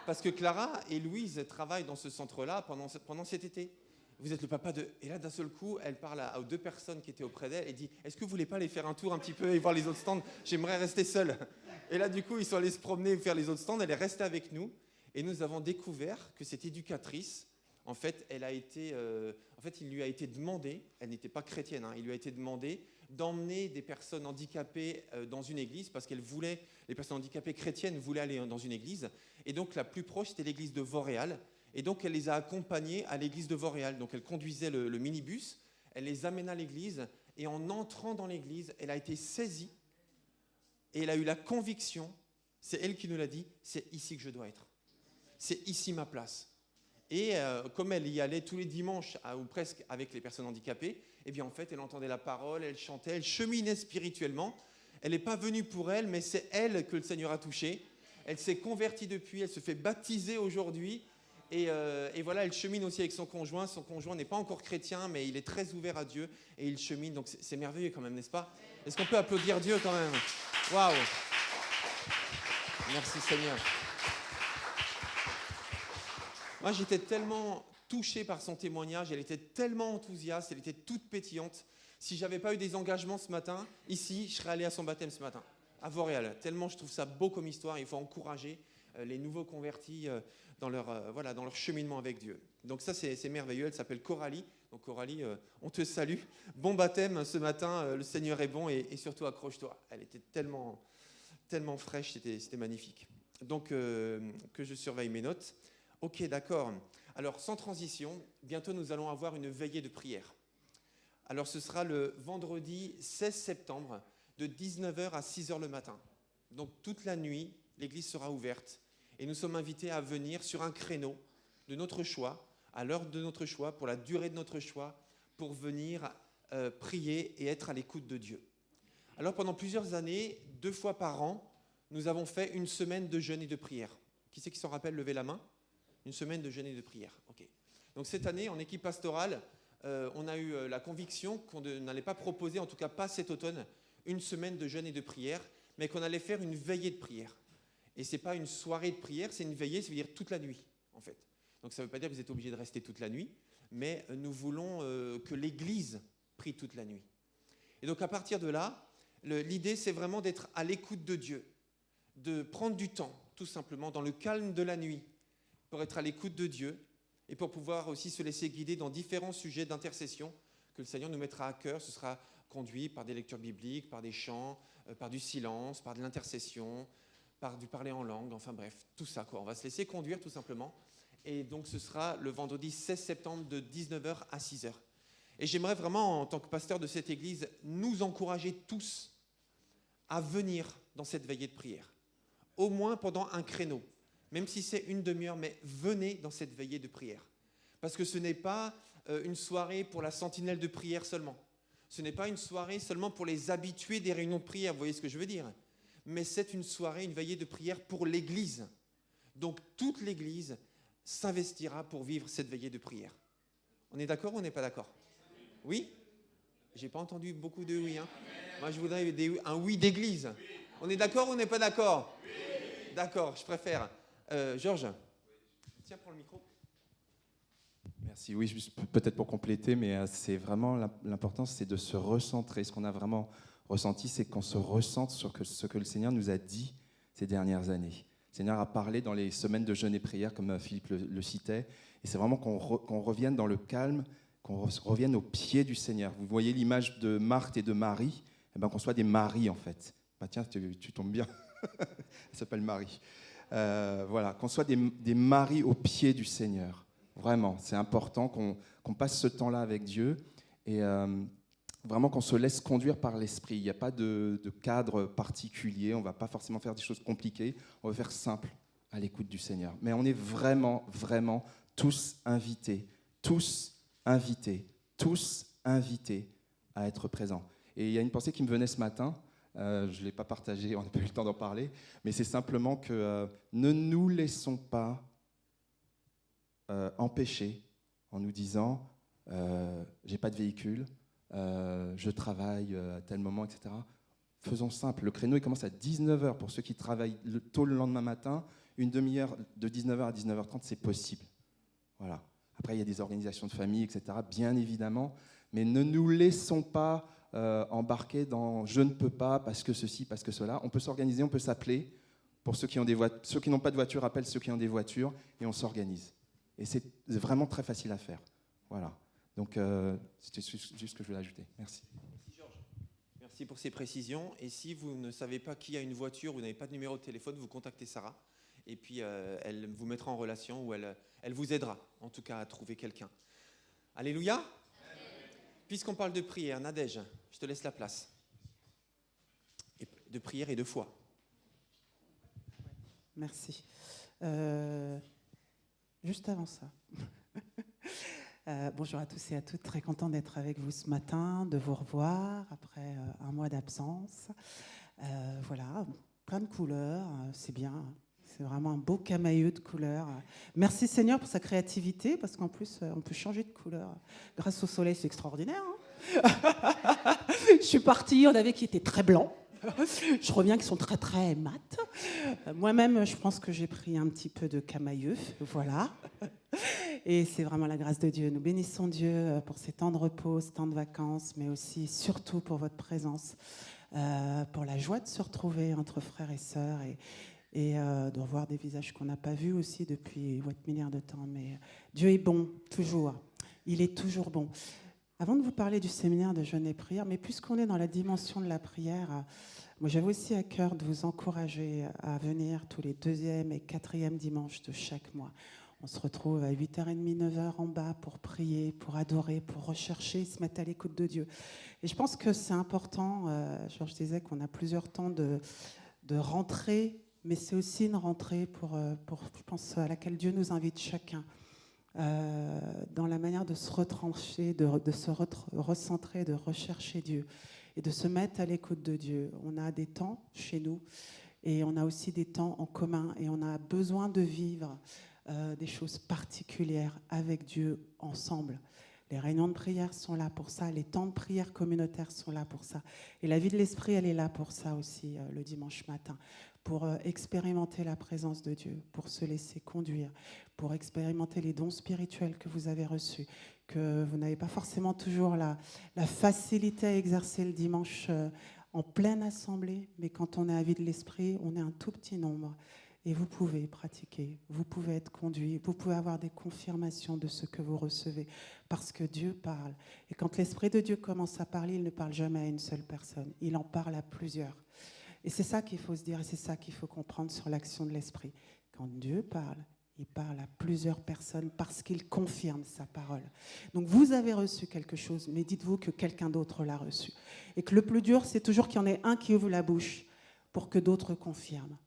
Parce que Clara et Louise travaillent dans ce centre-là pendant cet été. Vous êtes le papa de... Et là, d'un seul coup, elle parle aux 2 personnes qui étaient auprès d'elle et dit, est-ce que vous voulez pas aller faire un tour un petit peu et voir les autres stands? J'aimerais rester seule. Et là, du coup, ils sont allés se promener et faire les autres stands. Elle est restée avec nous. Et nous avons découvert que cette éducatrice, en fait, il lui a été demandé, elle n'était pas chrétienne, hein, il lui a été demandé d'emmener des personnes handicapées dans une église parce les personnes handicapées chrétiennes voulaient aller dans une église. Et donc, la plus proche, c'était l'église de Vauréal. Et donc, elle les a accompagnés à l'église de Vauréal. Donc, elle conduisait le minibus, elle les amena à l'église, et en entrant dans l'église, elle a été saisie, et elle a eu la conviction, c'est elle qui nous l'a dit, c'est ici que je dois être. C'est ici ma place. Et comme elle y allait tous les dimanches, ou presque, avec les personnes handicapées, eh bien, en fait, elle entendait la parole, elle chantait, elle cheminait spirituellement. Elle n'est pas venue pour elle, mais c'est elle que le Seigneur a touchée. Elle s'est convertie depuis, elle se fait baptiser aujourd'hui. Et voilà, elle chemine aussi avec son conjoint. Son conjoint n'est pas encore chrétien, mais il est très ouvert à Dieu et il chemine. Donc c'est merveilleux quand même, n'est-ce pas? Est-ce qu'on peut applaudir Dieu quand même? Waouh! Merci Seigneur. Moi, j'étais tellement touché par son témoignage. Elle était tellement enthousiaste, elle était toute pétillante. Si j'avais pas eu des engagements ce matin, ici, je serais allé à son baptême ce matin, à Vauréal. Tellement je trouve ça beau comme histoire. Il faut encourager les nouveaux convertis dans leur cheminement avec Dieu. Donc ça, c'est merveilleux. Elle s'appelle Coralie. Donc Coralie, on te salue. Bon baptême ce matin. Le Seigneur est bon et surtout accroche-toi. Elle était tellement fraîche, c'était magnifique. Donc que je surveille mes notes. Ok, d'accord. Alors sans transition, bientôt nous allons avoir une veillée de prière. Alors ce sera le vendredi 16 septembre de 19h à 6h le matin. Donc toute la nuit, l'église sera ouverte. Et nous sommes invités à venir sur un créneau de notre choix, à l'heure de notre choix, pour la durée de notre choix, pour venir prier et être à l'écoute de Dieu. Alors pendant plusieurs années, 2 fois par an, nous avons fait une semaine de jeûne et de prière. Qui c'est qui s'en rappelle? Levez la main. Une semaine de jeûne et de prière. Ok. Donc cette année, en équipe pastorale, on a eu la conviction qu'on n'allait pas proposer, en tout cas pas cet automne, une semaine de jeûne et de prière, mais qu'on allait faire une veillée de prière. Et ce n'est pas une soirée de prière, c'est une veillée, ça veut dire toute la nuit, en fait. Donc ça ne veut pas dire que vous êtes obligé de rester toute la nuit, mais nous voulons que l'Église prie toute la nuit. Et donc à partir de là, l'idée, c'est vraiment d'être à l'écoute de Dieu, de prendre du temps, tout simplement, dans le calme de la nuit, pour être à l'écoute de Dieu et pour pouvoir aussi se laisser guider dans différents sujets d'intercession que le Seigneur nous mettra à cœur. Ce sera conduit par des lectures bibliques, par des chants, par du silence, par de l'intercession, par du parler en langue, enfin bref, tout ça, quoi. On va se laisser conduire tout simplement Et donc ce sera le vendredi 16 septembre de 19h à 6h. Et j'aimerais vraiment, en tant que pasteur de cette église, nous encourager tous à venir dans cette veillée de prière. Au moins pendant un créneau. Même si c'est une demi-heure, mais venez dans cette veillée de prière. Parce que ce n'est pas une soirée pour la sentinelle de prière seulement. Ce n'est pas une soirée seulement pour les habitués des réunions de prière, vous voyez ce que je veux dire? Mais c'est une soirée, une veillée de prière pour l'Église. Donc toute l'Église s'investira pour vivre cette veillée de prière. On est d'accord ou on n'est pas d'accord? Oui? J'ai pas entendu beaucoup de oui. Hein? Moi, je voudrais un oui d'église. On est d'accord ou on n'est pas d'accord? D'accord, je préfère. Georges, tiens, prends le micro. Merci. Oui, juste peut-être pour compléter, mais c'est vraiment l'important, c'est de se recentrer. Ce qu'on a vraiment ressenti, c'est qu'on se recentre sur ce que le Seigneur nous a dit ces dernières années. Le Seigneur a parlé dans les semaines de jeûne et prière, comme Philippe le citait, et c'est vraiment qu'on revienne dans le calme, qu'on revienne au pied du Seigneur. Vous voyez l'image de Marthe et de Marie, eh ben, qu'on soit des maris en fait. Bah, tiens, tu tombes bien. Elle s'appelle Marie. Voilà, qu'on soit des maris au pied du Seigneur. Vraiment, c'est important qu'on passe ce temps-là avec Dieu et vraiment qu'on se laisse conduire par l'Esprit. Il n'y a pas de cadre particulier, on ne va pas forcément faire des choses compliquées, on va faire simple à l'écoute du Seigneur. Mais on est vraiment, vraiment tous invités à être présents. Et il y a une pensée qui me venait ce matin, je ne l'ai pas partagée, on n'a pas eu le temps d'en parler, mais c'est simplement que ne nous laissons pas empêcher en nous disant j'ai pas de véhicule, je travaille à tel moment, etc. Faisons simple, le créneau il commence à 19h pour ceux qui travaillent tôt le lendemain matin, une demi-heure de 19h à 19h30 c'est possible. Voilà. Après il y a des organisations de famille, etc. bien évidemment, mais ne nous laissons pas embarquer dans je ne peux pas parce que ceci, parce que cela. On peut s'organiser, on peut s'appeler. Pour ceux qui n'ont pas de voiture, appellent ceux qui ont des voitures et on s'organise. Et c'est vraiment très facile à faire. Voilà. Donc, c'était juste ce que je voulais ajouter. Merci. Merci Georges. Merci pour ces précisions. Et si vous ne savez pas qui a une voiture, vous n'avez pas de numéro de téléphone, vous contactez Sarah. Et puis, elle vous mettra en relation ou elle vous aidera, en tout cas, à trouver quelqu'un. Alléluia. Puisqu'on parle de prière, Nadège, je te laisse la place. Et de prière et de foi. Merci. Juste avant ça. Bonjour à tous et à toutes, très content d'être avec vous ce matin, de vous revoir après un mois d'absence. Voilà, plein de couleurs, c'est bien. C'est vraiment un beau camailleux de couleurs. Merci Seigneur pour sa créativité, parce qu'en plus, on peut changer de couleur. Grâce au soleil, c'est extraordinaire. Hein. Je suis partie, on avait qui était très blanc. Je reviens qui sont très très mat. Moi-même, je pense que j'ai pris un petit peu de camailleux, voilà. Et c'est vraiment la grâce de Dieu. Nous bénissons Dieu pour ces temps de repos, ces temps de vacances, mais aussi surtout pour votre présence, pour la joie de se retrouver entre frères et sœurs et de revoir des visages qu'on n'a pas vus aussi depuis what milliards de temps. Mais Dieu est bon, toujours. Il est toujours bon. Avant de vous parler du séminaire de jeûne et prière, mais puisqu'on est dans la dimension de la prière, moi j'avais aussi à cœur de vous encourager à venir tous les 2e et 4e dimanches de chaque mois. On se retrouve à 8h30, 9h en bas pour prier, pour adorer, pour rechercher, se mettre à l'écoute de Dieu. Et je pense que c'est important, Georges disait qu'on a plusieurs temps de rentrée, mais c'est aussi une rentrée je pense, à laquelle Dieu nous invite chacun. Dans la manière de se retrancher, de se recentrer, de rechercher Dieu et de se mettre à l'écoute de Dieu. On a des temps chez nous et on a aussi des temps en commun et on a besoin de vivre des choses particulières avec Dieu ensemble. Les réunions de prière sont là pour ça, les temps de prière communautaires sont là pour ça. Et la vie de l'esprit, elle est là pour ça aussi, le dimanche matin, pour expérimenter la présence de Dieu, pour se laisser conduire, pour expérimenter les dons spirituels que vous avez reçus, que vous n'avez pas forcément toujours la facilité à exercer le dimanche en pleine assemblée, mais quand on est à vie de l'esprit, on est un tout petit nombre. Et vous pouvez pratiquer, vous pouvez être conduit, vous pouvez avoir des confirmations de ce que vous recevez, parce que Dieu parle. Et quand l'Esprit de Dieu commence à parler, il ne parle jamais à une seule personne, il en parle à plusieurs. Et c'est ça qu'il faut se dire, et c'est ça qu'il faut comprendre sur l'action de l'Esprit. Quand Dieu parle, il parle à plusieurs personnes parce qu'il confirme sa parole. Donc vous avez reçu quelque chose, mais dites-vous que quelqu'un d'autre l'a reçu. Et que le plus dur, c'est toujours qu'il y en ait un qui ouvre la bouche pour que d'autres confirment.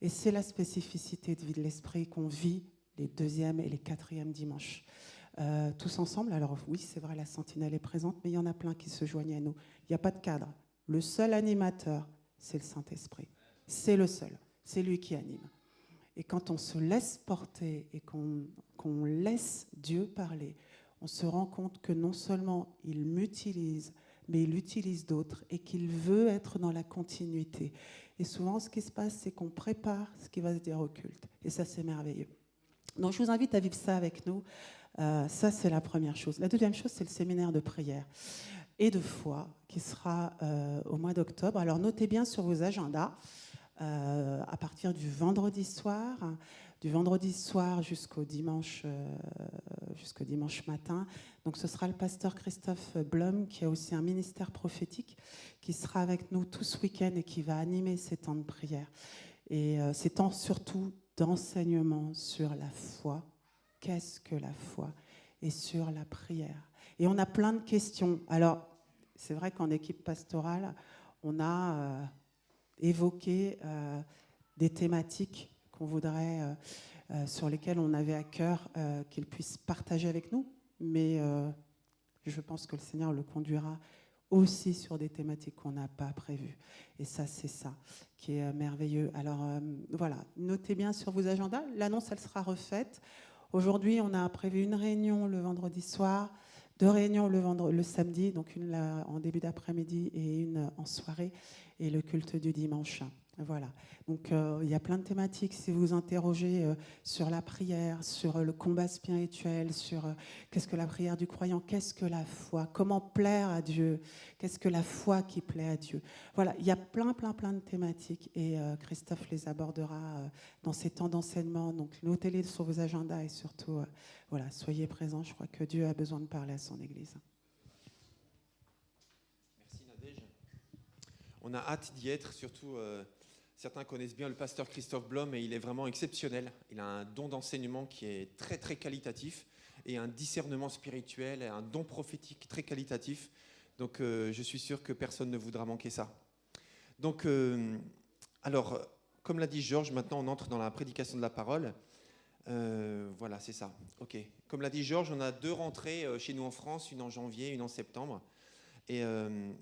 Et c'est la spécificité de Vie de l'Esprit qu'on vit les 2e et les 4e dimanches. Tous ensemble, alors oui, c'est vrai, la sentinelle est présente, mais il y en a plein qui se joignent à nous. Il n'y a pas de cadre. Le seul animateur, c'est le Saint-Esprit. C'est le seul. C'est lui qui anime. Et quand on se laisse porter et qu'on laisse Dieu parler, on se rend compte que non seulement il m'utilise, mais il utilise d'autres et qu'il veut être dans la continuité. Et souvent, ce qui se passe, c'est qu'on prépare ce qui va se dire au culte. Et ça, c'est merveilleux. Donc, je vous invite à vivre ça avec nous. Ça, c'est la première chose. La deuxième chose, c'est le séminaire de prière et de foi qui sera au mois d'octobre. Alors, notez bien sur vos agendas, à partir du vendredi soir jusqu'au dimanche matin. Donc, ce sera le pasteur Christophe Blum, qui a aussi un ministère prophétique, qui sera avec nous tout ce week-end et qui va animer ces temps de prière. Et ces temps surtout d'enseignement sur la foi. Qu'est-ce que la foi? Et sur la prière. Et on a plein de questions. Alors, c'est vrai qu'en équipe pastorale, on a évoqué des thématiques qu'on voudrait, sur lesquelles on avait à cœur qu'ils puissent partager avec nous. Mais je pense que le Seigneur le conduira aussi sur des thématiques qu'on n'a pas prévues. Et ça, c'est ça qui est merveilleux. Alors, voilà, notez bien sur vos agendas. L'annonce, elle sera refaite. Aujourd'hui, on a prévu une réunion le vendredi soir, 2 réunions le samedi, donc une là, en début d'après-midi et une en soirée, et le culte du dimanche. Voilà. Donc, il y a plein de thématiques. Si vous vous interrogez sur la prière, sur le combat spirituel, sur qu'est-ce que la prière du croyant, qu'est-ce que la foi, comment plaire à Dieu, qu'est-ce que la foi qui plaît à Dieu. Voilà, il y a plein de thématiques et Christophe les abordera dans ces temps d'enseignement. Donc, notez-les sur vos agendas et surtout, voilà, soyez présents. Je crois que Dieu a besoin de parler à son Église. Merci Nadège. On a hâte d'y être, surtout... Certains connaissent bien le pasteur Christophe Blum et il est vraiment exceptionnel. Il a un don d'enseignement qui est très très qualitatif et un discernement spirituel et un don prophétique très qualitatif. Donc je suis sûr que personne ne voudra manquer ça. Donc alors, comme l'a dit Georges, maintenant on entre dans la prédication de la parole. Voilà, c'est ça. Ok. Comme l'a dit Georges, on a 2 rentrées chez nous en France, une en janvier, une en septembre. Et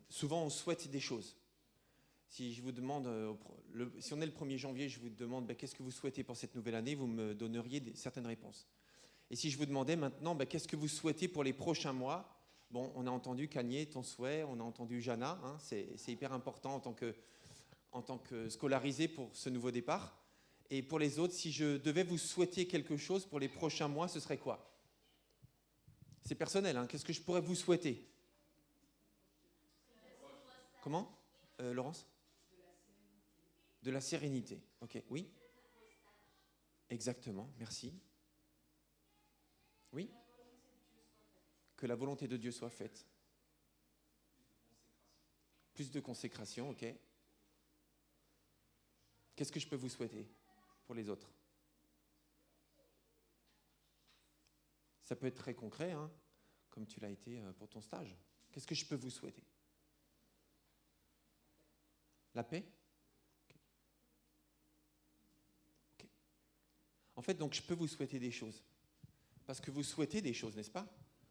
souvent on souhaite des choses. Si je vous demande, si on est le 1er janvier, je vous demande qu'est-ce que vous souhaitez pour cette nouvelle année, vous me donneriez certaines réponses. Et si je vous demandais maintenant qu'est-ce que vous souhaitez pour les prochains mois, bon, on a entendu Kanye, ton souhait, on a entendu Jana, hein, c'est hyper important en tant que scolarisé pour ce nouveau départ. Et pour les autres, si je devais vous souhaiter quelque chose pour les prochains mois, ce serait quoi? C'est personnel, hein, qu'est-ce que je pourrais vous souhaiter? Comment, Laurence? De la sérénité. Ok, oui. Exactement, merci. Oui. Que la volonté de Dieu soit faite. Plus de consécration, ok. Qu'est-ce que je peux vous souhaiter pour les autres? Ça peut être très concret, hein, comme tu l'as été pour ton stage. Qu'est-ce que je peux vous souhaiter? La paix? En fait, donc, je peux vous souhaiter des choses. Parce que vous souhaitez des choses, n'est-ce pas?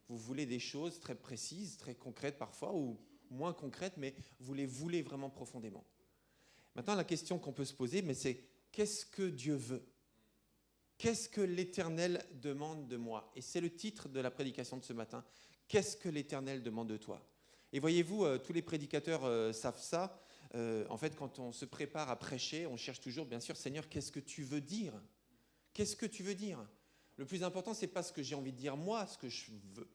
Vous voulez des choses très précises, très concrètes parfois, ou moins concrètes, mais vous les voulez vraiment profondément. Maintenant, la question qu'on peut se poser, mais c'est qu'est-ce que Dieu veut? Qu'est-ce que l'Éternel demande de moi? Et c'est le titre de la prédication de ce matin. Qu'est-ce que l'Éternel demande de toi? Et voyez-vous, tous les prédicateurs savent ça. En fait, quand on se prépare à prêcher, on cherche toujours, bien sûr, Seigneur, qu'est-ce que tu veux dire? Qu'est-ce que tu veux dire? Le plus important, c'est pas ce que j'ai envie de dire moi, ce que je veux,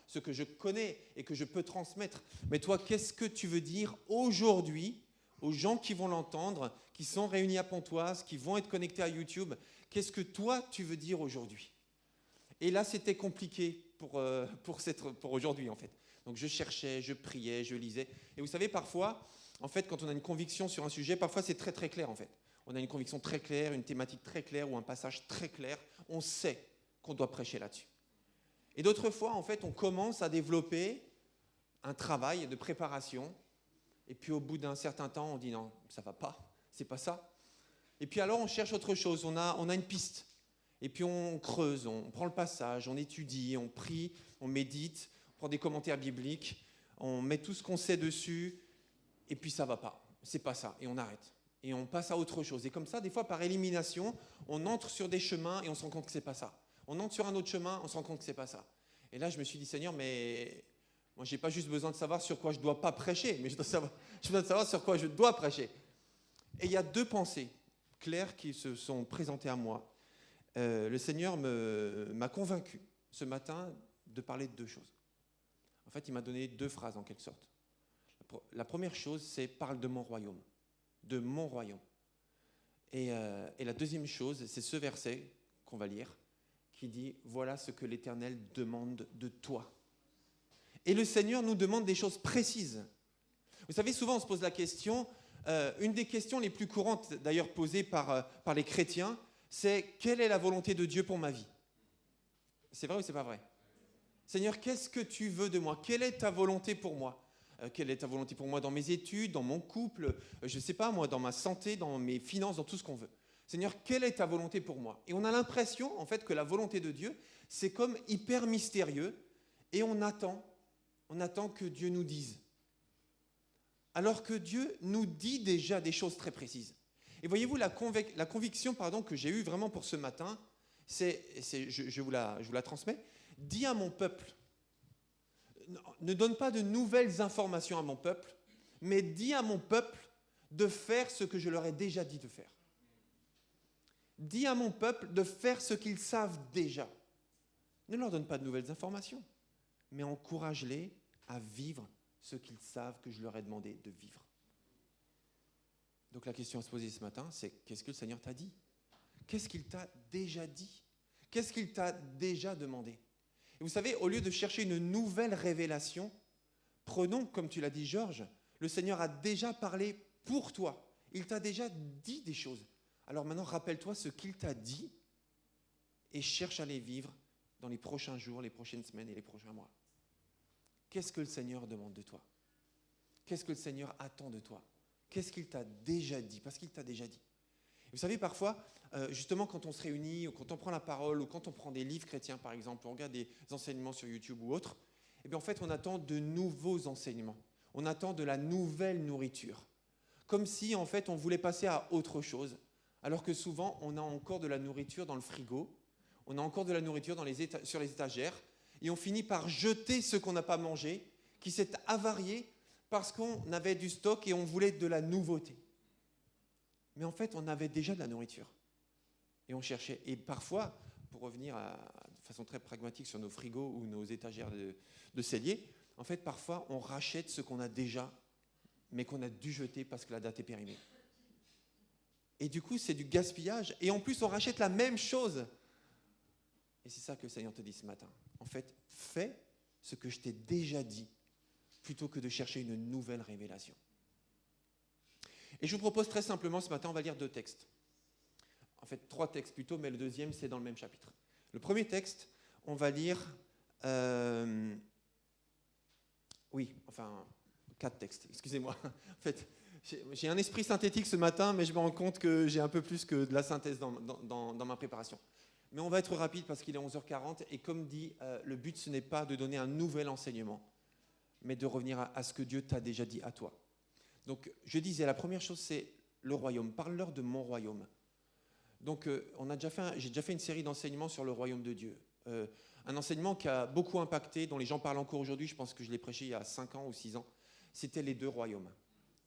ce que je connais et que je peux transmettre. Mais toi, qu'est-ce que tu veux dire aujourd'hui aux gens qui vont l'entendre, qui sont réunis à Pontoise, qui vont être connectés à YouTube? Qu'est-ce que toi, tu veux dire aujourd'hui? Et là, c'était compliqué pour aujourd'hui, en fait. Donc, je cherchais, je priais, je lisais. Et vous savez, parfois, en fait, quand on a une conviction sur un sujet, parfois, c'est très, très clair, en fait. on a une conviction très claire, une thématique très claire ou un passage très clair, on sait qu'on doit prêcher là-dessus. Et d'autres fois, en fait, on commence à développer un travail de préparation, et puis au bout d'un certain temps, on dit non, ça va pas, c'est pas ça. Et puis alors, on cherche autre chose, on a une piste. Et puis on creuse, on prend le passage, on étudie, on prie, on médite, on prend des commentaires bibliques, on met tout ce qu'on sait dessus, et puis ça va pas, c'est pas ça, et on arrête. Et on passe à autre chose. Et comme ça, des fois, par élimination, on entre sur des chemins et on se rend compte que c'est pas ça. On entre sur un autre chemin, on se rend compte que c'est pas ça. Et là, je me suis dit, Seigneur, mais moi, j'ai pas juste besoin de savoir sur quoi je dois pas prêcher, mais je dois savoir sur quoi je dois prêcher. Et il y a 2 pensées claires qui se sont présentées à moi. Le Seigneur m'a convaincu ce matin de parler de 2 choses. En fait, il m'a donné 2 phrases en quelque sorte. La première chose, c'est « parle de mon royaume ». De mon royaume. Et la deuxième chose, c'est ce verset qu'on va lire, qui dit « Voilà ce que l'Éternel demande de toi ». Et le Seigneur nous demande des choses précises. Vous savez, souvent on se pose la question, une des questions les plus courantes d'ailleurs posées par les chrétiens, c'est « Quelle est la volonté de Dieu pour ma vie ?» C'est vrai ou c'est pas vrai? Seigneur, qu'est-ce que tu veux de moi? Quelle est ta volonté pour moi? Quelle est ta volonté pour moi dans mes études, dans mon couple, je ne sais pas moi, dans ma santé, dans mes finances, dans tout ce qu'on veut. Seigneur, quelle est ta volonté pour moi? Et on a l'impression en fait que la volonté de Dieu, c'est comme hyper mystérieux et on attend que Dieu nous dise. Alors que Dieu nous dit déjà des choses très précises. Et voyez-vous, la conviction que j'ai eue vraiment pour ce matin, je vous la transmets. Dis à mon peuple, ne donne pas de nouvelles informations à mon peuple, mais dis à mon peuple de faire ce que je leur ai déjà dit de faire. Dis à mon peuple de faire ce qu'ils savent déjà. Ne leur donne pas de nouvelles informations, mais encourage-les à vivre ce qu'ils savent que je leur ai demandé de vivre. Donc la question à se poser ce matin, c'est qu'est-ce que le Seigneur t'a dit? Qu'est-ce qu'il t'a déjà dit? Qu'est-ce qu'il t'a déjà demandé? Et vous savez, au lieu de chercher une nouvelle révélation, prenons, comme tu l'as dit Georges, le Seigneur a déjà parlé pour toi. Il t'a déjà dit des choses. Alors maintenant, rappelle-toi ce qu'il t'a dit et cherche à les vivre dans les prochains jours, les prochaines semaines et les prochains mois. Qu'est-ce que le Seigneur demande de toi? Qu'est-ce que le Seigneur attend de toi? Qu'est-ce qu'il t'a déjà dit? Parce qu'il t'a déjà dit. Vous savez, parfois, justement, quand on se réunit, ou quand on prend la parole, ou quand on prend des livres chrétiens, par exemple, on regarde des enseignements sur YouTube ou autres, eh bien, en fait, on attend de nouveaux enseignements. On attend de la nouvelle nourriture. Comme si, en fait, on voulait passer à autre chose. Alors que souvent, on a encore de la nourriture dans le frigo, on a encore de la nourriture sur les étagères, et on finit par jeter ce qu'on n'a pas mangé, qui s'est avarié parce qu'on avait du stock et on voulait de la nouveauté. Mais en fait, on avait déjà de la nourriture. Et on cherchait. Et parfois, pour revenir de façon très pragmatique sur nos frigos ou nos étagères de cellier, en fait, parfois, on rachète ce qu'on a déjà, mais qu'on a dû jeter parce que la date est périmée. Et du coup, c'est du gaspillage. Et en plus, on rachète la même chose. Et c'est ça que le Seigneur te dit ce matin. En fait, fais ce que je t'ai déjà dit, plutôt que de chercher une nouvelle révélation. Et je vous propose très simplement, ce matin, on va lire 2 textes. En fait, 3 textes plutôt, mais le deuxième, c'est dans le même chapitre. Le premier texte, on va lire... 4 textes, excusez-moi. En fait, j'ai un esprit synthétique ce matin, mais je me rends compte que j'ai un peu plus que de la synthèse dans ma préparation. Mais on va être rapide parce qu'il est 11h40, et comme dit, le but, ce n'est pas de donner un nouvel enseignement, mais de revenir à ce que Dieu t'a déjà dit à toi. Donc, je disais, la première chose, c'est le royaume. Parle-leur de mon royaume. Donc, j'ai déjà fait une série d'enseignements sur le royaume de Dieu. Un enseignement qui a beaucoup impacté, dont les gens parlent encore aujourd'hui, je pense que je l'ai prêché il y a 5 ans ou 6 ans, c'était les 2 royaumes.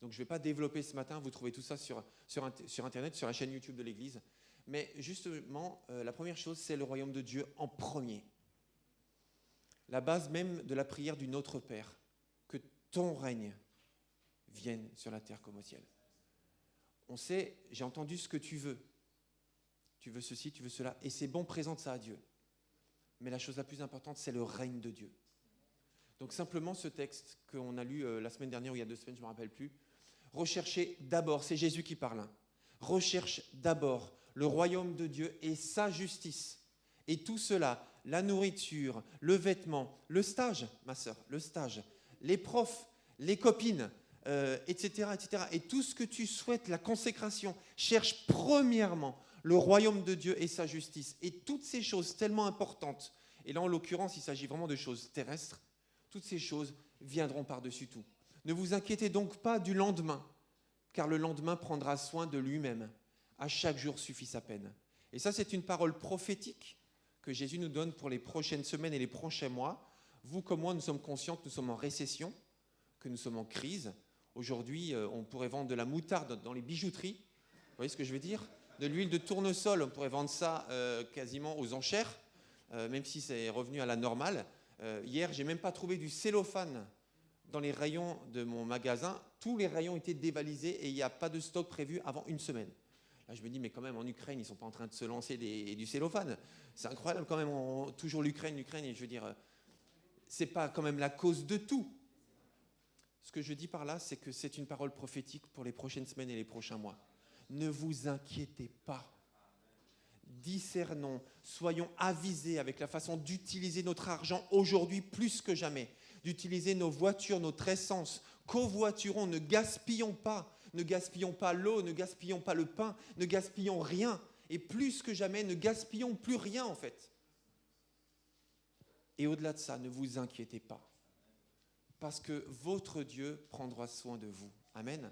Donc, je ne vais pas développer ce matin, vous trouvez tout ça sur Internet, sur la chaîne YouTube de l'Église. Mais justement, la première chose, c'est le royaume de Dieu en premier. La base même de la prière du Notre Père, que ton règne vienne sur la terre comme au ciel. On sait, j'ai entendu ce que tu veux. Tu veux ceci, tu veux cela. Et c'est bon, présente ça à Dieu. Mais la chose la plus importante, c'est le règne de Dieu. Donc simplement ce texte qu'on a lu la semaine dernière ou il y a 2 semaines, je ne me rappelle plus. Recherchez d'abord, c'est Jésus qui parle. Recherche d'abord le royaume de Dieu et sa justice. Et tout cela, la nourriture, le vêtement, le stage, ma sœur, le stage, les profs, les copines, etc., etc. Et tout ce que tu souhaites, la consécration, cherche premièrement le royaume de Dieu et sa justice. Et toutes ces choses tellement importantes, et là en l'occurrence il s'agit vraiment de choses terrestres, toutes ces choses viendront par-dessus tout. Ne vous inquiétez donc pas du lendemain, car le lendemain prendra soin de lui-même. À chaque jour suffit sa peine. Et ça, c'est une parole prophétique que Jésus nous donne pour les prochaines semaines et les prochains mois. Vous comme moi, nous sommes conscients que nous sommes en récession, que nous sommes en crise. Aujourd'hui, on pourrait vendre de la moutarde dans les bijouteries. Vous voyez ce que je veux dire? De l'huile de tournesol, on pourrait vendre ça quasiment aux enchères, même si c'est revenu à la normale. Hier, j'ai même pas trouvé du cellophane dans les rayons de mon magasin. Tous les rayons étaient dévalisés et il n'y a pas de stock prévu avant une semaine. Là, je me dis, mais quand même, en Ukraine, ils ne sont pas en train de se lancer du cellophane. C'est incroyable quand même, toujours l'Ukraine, et je veux dire, ce n'est pas quand même la cause de tout. Ce que je dis par là, c'est que c'est une parole prophétique pour les prochaines semaines et les prochains mois. Ne vous inquiétez pas. Discernons, soyons avisés avec la façon d'utiliser notre argent aujourd'hui plus que jamais. D'utiliser nos voitures, notre essence. Covoiturons, ne gaspillons pas. Ne gaspillons pas l'eau, ne gaspillons pas le pain, ne gaspillons rien. Et plus que jamais, ne gaspillons plus rien en fait. Et au-delà de ça, ne vous inquiétez pas. Parce que votre Dieu prendra soin de vous. Amen.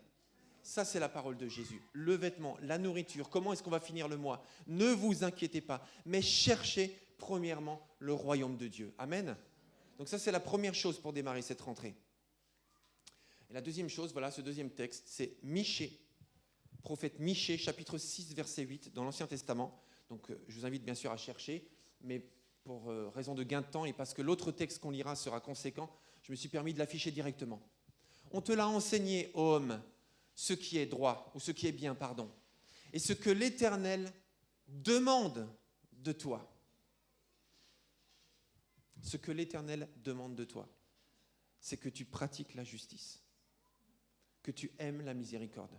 Ça, c'est la parole de Jésus. Le vêtement, la nourriture, comment est-ce qu'on va finir le mois? Ne vous inquiétez pas, mais cherchez premièrement le royaume de Dieu. Amen. Donc ça, c'est la première chose pour démarrer cette rentrée. Et la deuxième chose, voilà, ce deuxième texte, c'est Michée, prophète Michée, chapitre 6, verset 8, dans l'Ancien Testament. Donc, je vous invite bien sûr à chercher, mais pour raison de gain de temps et parce que l'autre texte qu'on lira sera conséquent, je me suis permis de l'afficher directement. On te l'a enseigné, ô homme, ce qui est droit, ou ce qui est bien, pardon, et ce que l'Éternel demande de toi. Ce que l'Éternel demande de toi, c'est que tu pratiques la justice, que tu aimes la miséricorde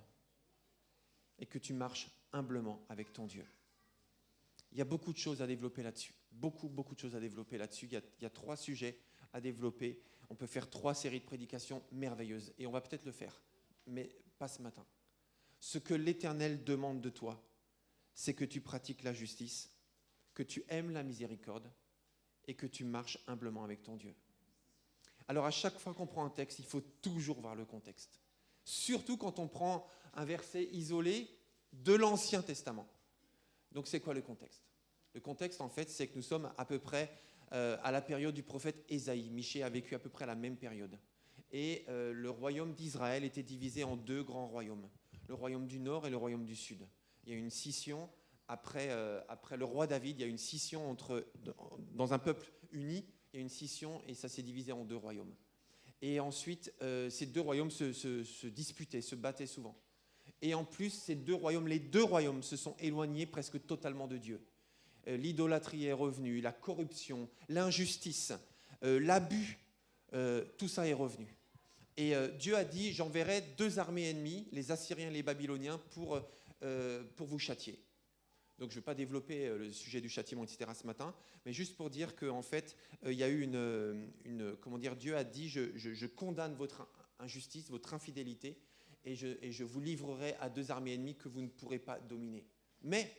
et que tu marches humblement avec ton Dieu. Il y a beaucoup de choses à développer là-dessus. Beaucoup de choses à développer là-dessus. Il y a 3 sujets à développer. On peut faire 3 séries de prédications merveilleuses. Et on va peut-être le faire, mais pas ce matin. Ce que l'Éternel demande de toi, c'est que tu pratiques la justice, que tu aimes la miséricorde et que tu marches humblement avec ton Dieu. Alors à chaque fois qu'on prend un texte, il faut toujours voir le contexte. Surtout quand on prend un verset isolé de l'Ancien Testament. Donc c'est quoi le contexte? Le contexte, en fait, c'est que nous sommes à peu près à la période du prophète Ésaïe. Michée a vécu à peu près à la même période. Et le royaume d'Israël était divisé en 2 grands royaumes. Le royaume du Nord et le royaume du Sud. Il y a eu une scission, après le roi David, il y a eu une scission dans un peuple uni, il y a eu une scission et ça s'est divisé en 2 royaumes. Et ensuite, ces 2 royaumes se disputaient, se battaient souvent. Et en plus, les deux royaumes se sont éloignés presque totalement de Dieu. L'idolâtrie est revenue, la corruption, l'injustice, l'abus, tout ça est revenu. Et Dieu a dit, j'enverrai 2 armées ennemies, les Assyriens et les Babyloniens, pour vous châtier. Donc je ne vais pas développer le sujet du châtiment, etc. ce matin, mais juste pour dire qu'en fait, il y a eu Dieu a dit, je condamne votre injustice, votre infidélité, et je vous livrerai à 2 armées ennemies que vous ne pourrez pas dominer. Mais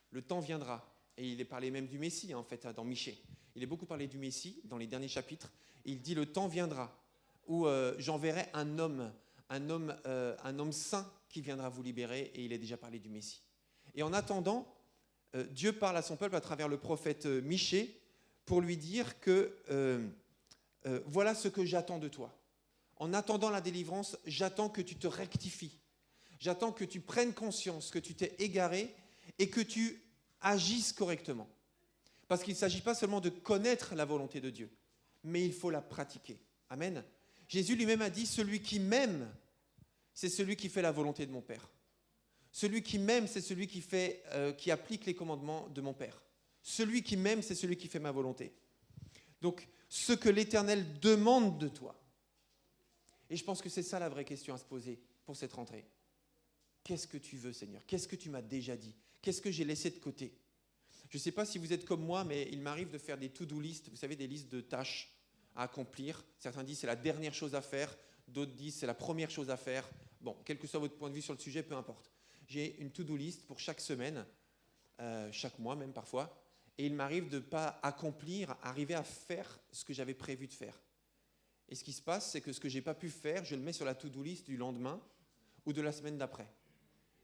le temps viendra, et il est parlé même du Messie, en fait, dans Michée. Il est beaucoup parlé du Messie dans les derniers chapitres. Il dit, le temps viendra où j'enverrai un homme saint qui viendra vous libérer, et il est déjà parlé du Messie. Et en attendant, Dieu parle à son peuple à travers le prophète Michée pour lui dire que voilà ce que j'attends de toi. En attendant la délivrance, j'attends que tu te rectifies. J'attends que tu prennes conscience que tu t'es égaré et que tu agisses correctement. Parce qu'il ne s'agit pas seulement de connaître la volonté de Dieu, mais il faut la pratiquer. Amen. Jésus lui-même a dit, celui qui m'aime, c'est celui qui fait la volonté de mon Père. Celui qui m'aime, c'est celui qui applique les commandements de mon Père. Celui qui m'aime, c'est celui qui fait ma volonté. Donc, ce que l'Éternel demande de toi. Et je pense que c'est ça la vraie question à se poser pour cette rentrée. Qu'est-ce que tu veux, Seigneur? Qu'est-ce que tu m'as déjà dit? Qu'est-ce que j'ai laissé de côté? Je ne sais pas si vous êtes comme moi, mais il m'arrive de faire des to-do list, vous savez, des listes de tâches à accomplir. Certains disent c'est la dernière chose à faire, d'autres disent c'est la première chose à faire. Bon, quel que soit votre point de vue sur le sujet, peu importe. J'ai une to-do list pour chaque semaine, chaque mois même parfois, et il m'arrive de ne pas accomplir, arriver à faire ce que j'avais prévu de faire. Et ce qui se passe, c'est que ce que je n'ai pas pu faire, je le mets sur la to-do list du lendemain ou de la semaine d'après.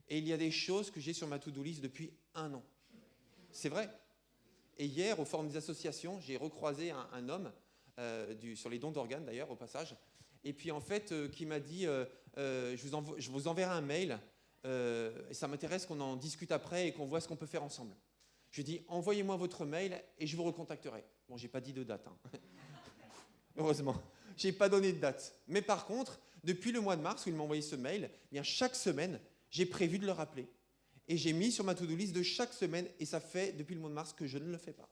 Et il y a des choses que j'ai sur ma to-do list depuis 1 an. C'est vrai. Et hier, au forum des associations, j'ai recroisé un homme, sur les dons d'organes d'ailleurs, au passage, et puis en fait, qui m'a dit je vous enverrai un mail, et ça m'intéresse qu'on en discute après et qu'on voit ce qu'on peut faire ensemble. Je lui ai dit envoyez-moi votre mail et je vous recontacterai. Bon, j'ai pas dit de date, hein. Heureusement, j'ai pas donné de date. Mais par contre, depuis le mois de mars où il m'a envoyé ce mail, eh bien chaque semaine, j'ai prévu de le rappeler. Et j'ai mis sur ma to-do list de chaque semaine, et ça fait depuis le mois de mars que je ne le fais pas.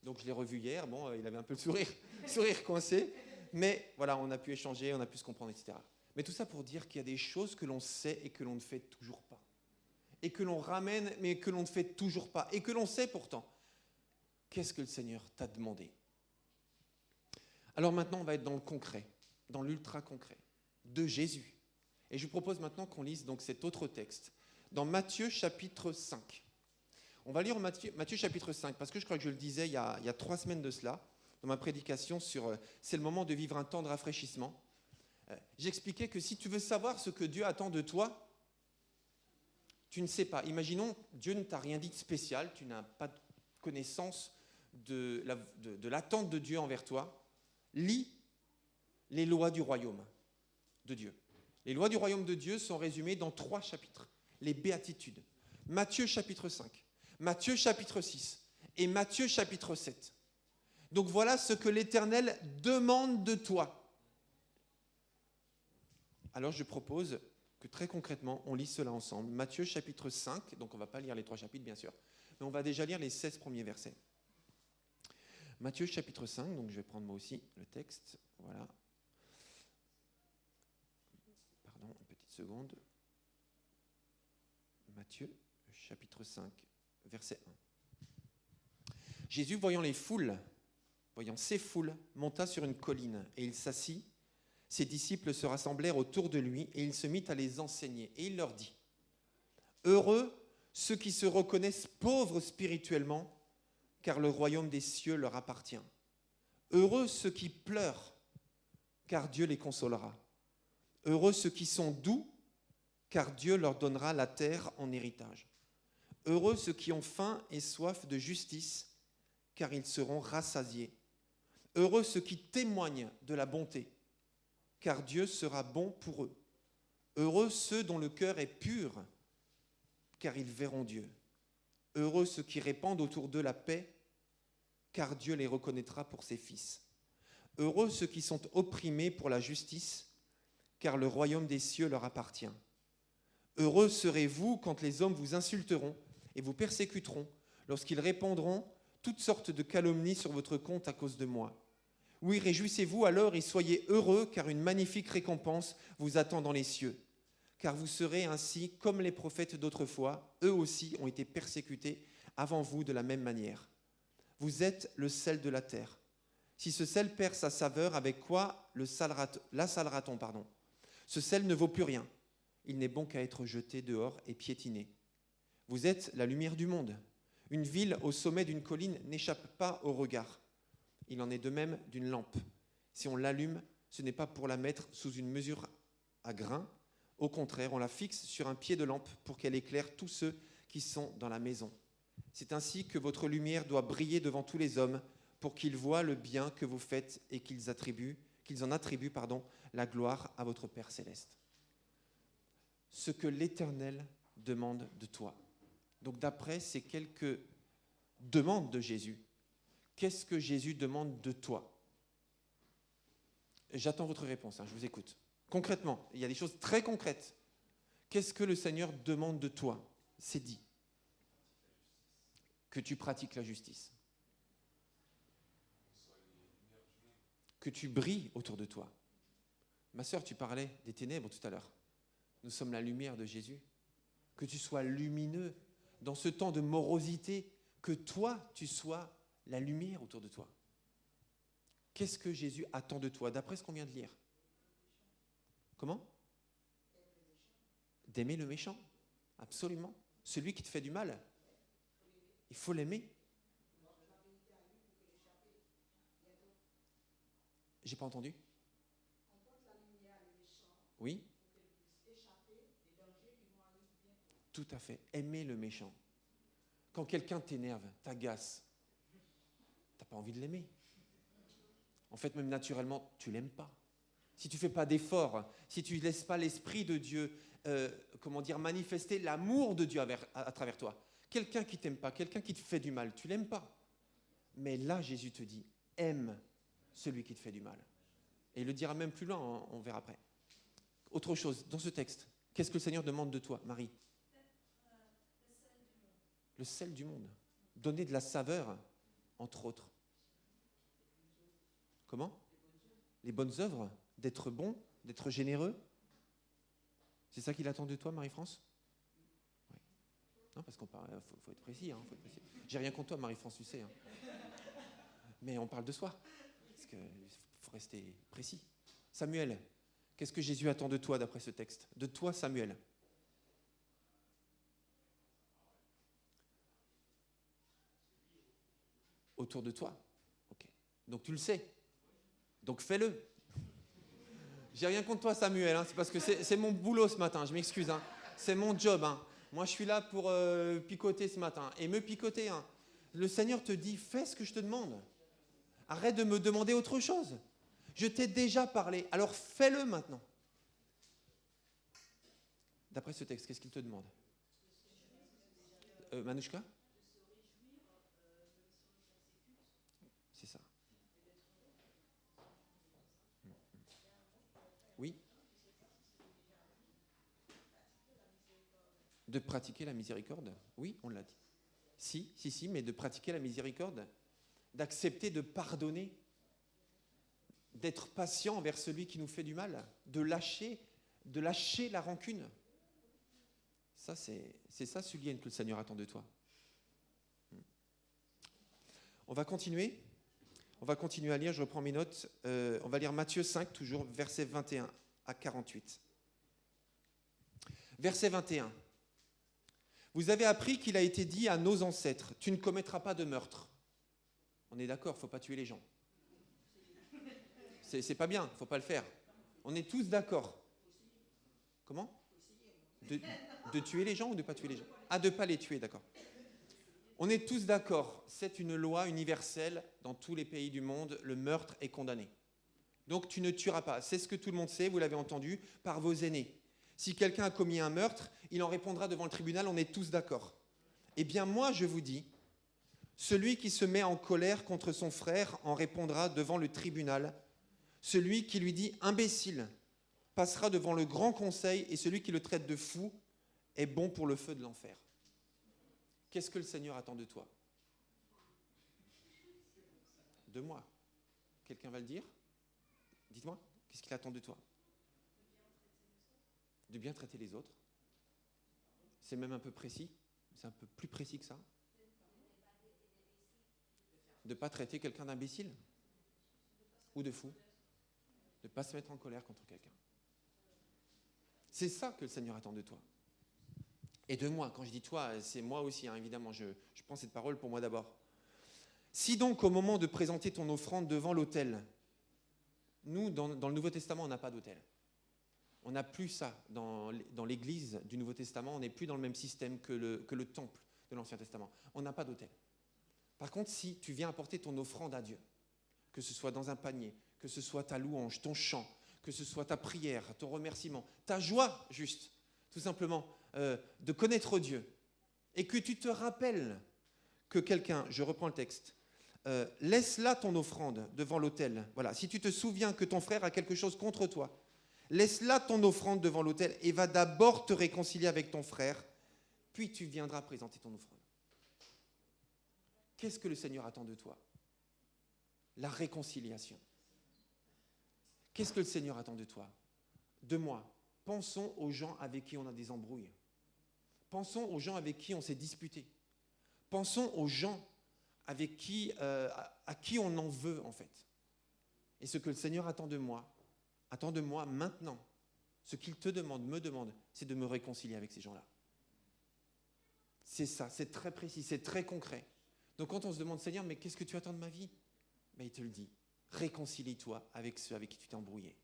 Donc je l'ai revu hier, bon, il avait un peu le sourire coincé, mais voilà, on a pu échanger, on a pu se comprendre, etc. Mais tout ça pour dire qu'il y a des choses que l'on sait et que l'on ne fait toujours pas. Et que l'on ramène, mais que l'on ne fait toujours pas. Et que l'on sait pourtant. Qu'est-ce que le Seigneur t'a demandé? Alors maintenant, on va être dans le concret, dans l'ultra concret, de Jésus. Et je vous propose maintenant qu'on lise donc cet autre texte, dans Matthieu chapitre 5. On va lire Matthieu chapitre 5, parce que je crois que je le disais il y a 3 semaines de cela, dans ma prédication sur c'est le moment de vivre un temps de rafraîchissement. J'expliquais que si tu veux savoir ce que Dieu attend de toi, tu ne sais pas. Imaginons, Dieu ne t'a rien dit de spécial, tu n'as pas de connaissance de l'attente de Dieu envers toi. Lis les lois du royaume de Dieu. Les lois du royaume de Dieu sont résumées dans 3 chapitres. Les béatitudes. Matthieu chapitre 5, Matthieu chapitre 6 et Matthieu chapitre 7. Donc voilà ce que l'Éternel demande de toi. Alors je propose que très concrètement, on lise cela ensemble. Matthieu chapitre 5, donc on ne va pas lire les 3 chapitres bien sûr, mais on va déjà lire les 16 premiers versets. Matthieu chapitre 5, donc je vais prendre moi aussi le texte, voilà. Pardon, une petite seconde. Matthieu chapitre 5, verset 1. Jésus, voyant ces foules, monta sur une colline et il s'assit. Ses disciples se rassemblèrent autour de lui et il se mit à les enseigner. Et il leur dit, « Heureux ceux qui se reconnaissent pauvres spirituellement, car le royaume des cieux leur appartient. Heureux ceux qui pleurent, car Dieu les consolera. Heureux ceux qui sont doux, car Dieu leur donnera la terre en héritage. Heureux ceux qui ont faim et soif de justice, car ils seront rassasiés. Heureux ceux qui témoignent de la bonté, car Dieu sera bon pour eux. Heureux ceux dont le cœur est pur, car ils verront Dieu. Heureux ceux qui répandent autour d'eux la paix, car Dieu les reconnaîtra pour ses fils. Heureux ceux qui sont opprimés pour la justice, car le royaume des cieux leur appartient. Heureux serez-vous quand les hommes vous insulteront et vous persécuteront, lorsqu'ils répandront toutes sortes de calomnies sur votre compte à cause de moi. Oui, réjouissez-vous alors et soyez heureux, car une magnifique récompense vous attend dans les cieux. Car vous serez ainsi comme les prophètes d'autrefois, eux aussi ont été persécutés avant vous de la même manière. Vous êtes le sel de la terre. Si ce sel perd sa saveur, avec quoi la salera-t-on ? Ce sel ne vaut plus rien. Il n'est bon qu'à être jeté dehors et piétiné. Vous êtes la lumière du monde. Une ville au sommet d'une colline n'échappe pas au regard. Il en est de même d'une lampe. Si on l'allume, ce n'est pas pour la mettre sous une mesure à grains. Au contraire, on la fixe sur un pied de lampe pour qu'elle éclaire tous ceux qui sont dans la maison. C'est ainsi que votre lumière doit briller devant tous les hommes pour qu'ils voient le bien que vous faites et qu'ils en attribuent la gloire à votre Père céleste. Ce que l'Éternel demande de toi. Donc d'après ces quelques demandes de Jésus, qu'est-ce que Jésus demande de toi? J'attends votre réponse, je vous écoute. Concrètement, il y a des choses très concrètes. Qu'est-ce que le Seigneur demande de toi? C'est dit. Que tu pratiques la justice. Que tu brilles autour de toi. Ma sœur, tu parlais des ténèbres tout à l'heure. Nous sommes la lumière de Jésus. que tu sois lumineux dans ce temps de morosité, que toi, tu sois la lumière autour de toi. Qu'est-ce que Jésus attend de toi, d'après ce qu'on vient de lire? Comment? D'aimer le méchant, absolument. Celui qui te fait du mal, il faut l'aimer. J'ai pas entendu. Oui. Tout à fait. Aimer le méchant. Quand quelqu'un t'énerve, t'agace, t'as pas envie de l'aimer. En fait, même naturellement, tu l'aimes pas. Si tu fais pas d'efforts, si tu laisses pas l'Esprit de Dieu, manifester l'amour de Dieu à travers toi. Quelqu'un qui t'aime pas, quelqu'un qui te fait du mal, tu l'aimes pas. Mais là, Jésus te dit, aime celui qui te fait du mal. Et il le dira même plus loin, on verra après. Autre chose, dans ce texte, qu'est-ce que le Seigneur demande de toi, Marie? Le sel du monde. Donner de la saveur, entre autres. Comment? Les bonnes œuvres, d'être bon, d'être généreux. C'est ça qu'il attend de toi, Marie-France? Ouais. Non, parce qu'on parle, faut être précis, faut être précis. J'ai rien contre toi, Marie-France, tu sais. Mais on parle de soi. Parce qu'il faut rester précis. Samuel, qu'est-ce que Jésus attend de toi d'après ce texte? De toi, Samuel. Autour de toi. Ok. Donc tu le sais. Donc fais-le. J'ai rien contre toi, Samuel. C'est parce que c'est mon boulot ce matin. Je m'excuse. C'est mon job. Moi, je suis là pour picoter ce matin. Et me picoter. Le Seigneur te dit, fais ce que je te demande. Arrête de me demander autre chose. Je t'ai déjà parlé. Alors fais-le maintenant. D'après ce texte, qu'est-ce qu'il te demande? Manouchka? C'est ça. Oui. De pratiquer la miséricorde? Oui, on l'a dit. Si, mais de pratiquer la miséricorde, d'accepter de pardonner, d'être patient envers celui qui nous fait du mal, de lâcher la rancune. Ça, c'est ça, Sulienne, que le Seigneur attend de toi. On va continuer. On va continuer à lire, je reprends mes notes. On va lire Matthieu 5, toujours, versets 21 à 48. Verset 21. Vous avez appris qu'il a été dit à nos ancêtres, tu ne commettras pas de meurtre. On est d'accord, il ne faut pas tuer les gens. C'est pas bien, il ne faut pas le faire. On est tous d'accord. Comment? De tuer les gens ou de ne pas tuer les gens? Ah, de ne pas les tuer, d'accord. On est tous d'accord, c'est une loi universelle dans tous les pays du monde, le meurtre est condamné. Donc tu ne tueras pas. C'est ce que tout le monde sait, vous l'avez entendu, par vos aînés. Si quelqu'un a commis un meurtre, il en répondra devant le tribunal, on est tous d'accord. Eh bien moi, je vous dis, celui qui se met en colère contre son frère en répondra devant le tribunal. Celui qui lui dit « imbécile » passera devant le grand conseil et celui qui le traite de fou est bon pour le feu de l'enfer. Qu'est-ce que le Seigneur attend de toi? De moi. Quelqu'un va le dire? Dites-moi, qu'est-ce qu'il attend de toi? De bien traiter les autres. C'est même un peu précis. C'est un peu plus précis que ça. De ne pas traiter quelqu'un d'imbécile ou de fou. De ne pas se mettre en colère contre quelqu'un. C'est ça que le Seigneur attend de toi. Et de moi, quand je dis toi, c'est moi aussi, évidemment, je prends cette parole pour moi d'abord. Si donc au moment de présenter ton offrande devant l'autel, nous, dans le Nouveau Testament, on n'a pas d'autel. On n'a plus ça dans l'Église du Nouveau Testament, on n'est plus dans le même système que le temple de l'Ancien Testament. On n'a pas d'autel. Par contre, si tu viens apporter ton offrande à Dieu, que ce soit dans un panier, que ce soit ta louange, ton chant, que ce soit ta prière, ton remerciement, ta joie juste, tout simplement, de connaître Dieu, et que tu te rappelles que quelqu'un, je reprends le texte, laisse là ton offrande devant l'autel. Voilà, si tu te souviens que ton frère a quelque chose contre toi, laisse là ton offrande devant l'autel et va d'abord te réconcilier avec ton frère, puis tu viendras présenter ton offrande. Qu'est-ce que le Seigneur attend de toi? La réconciliation. Qu'est-ce que le Seigneur attend de toi? De moi. Pensons aux gens avec qui on a des embrouilles. Pensons aux gens avec qui on s'est disputé. Pensons aux gens avec qui, à qui on en veut, en fait. Et ce que le Seigneur attend de moi maintenant, ce qu'il te demande, me demande, c'est de me réconcilier avec ces gens-là. C'est ça, c'est très précis, c'est très concret. Donc quand on se demande, Seigneur, mais qu'est-ce que tu attends de ma vie ? Ben, il te le dit. Réconcilie-toi avec ceux avec qui tu t'es embrouillé.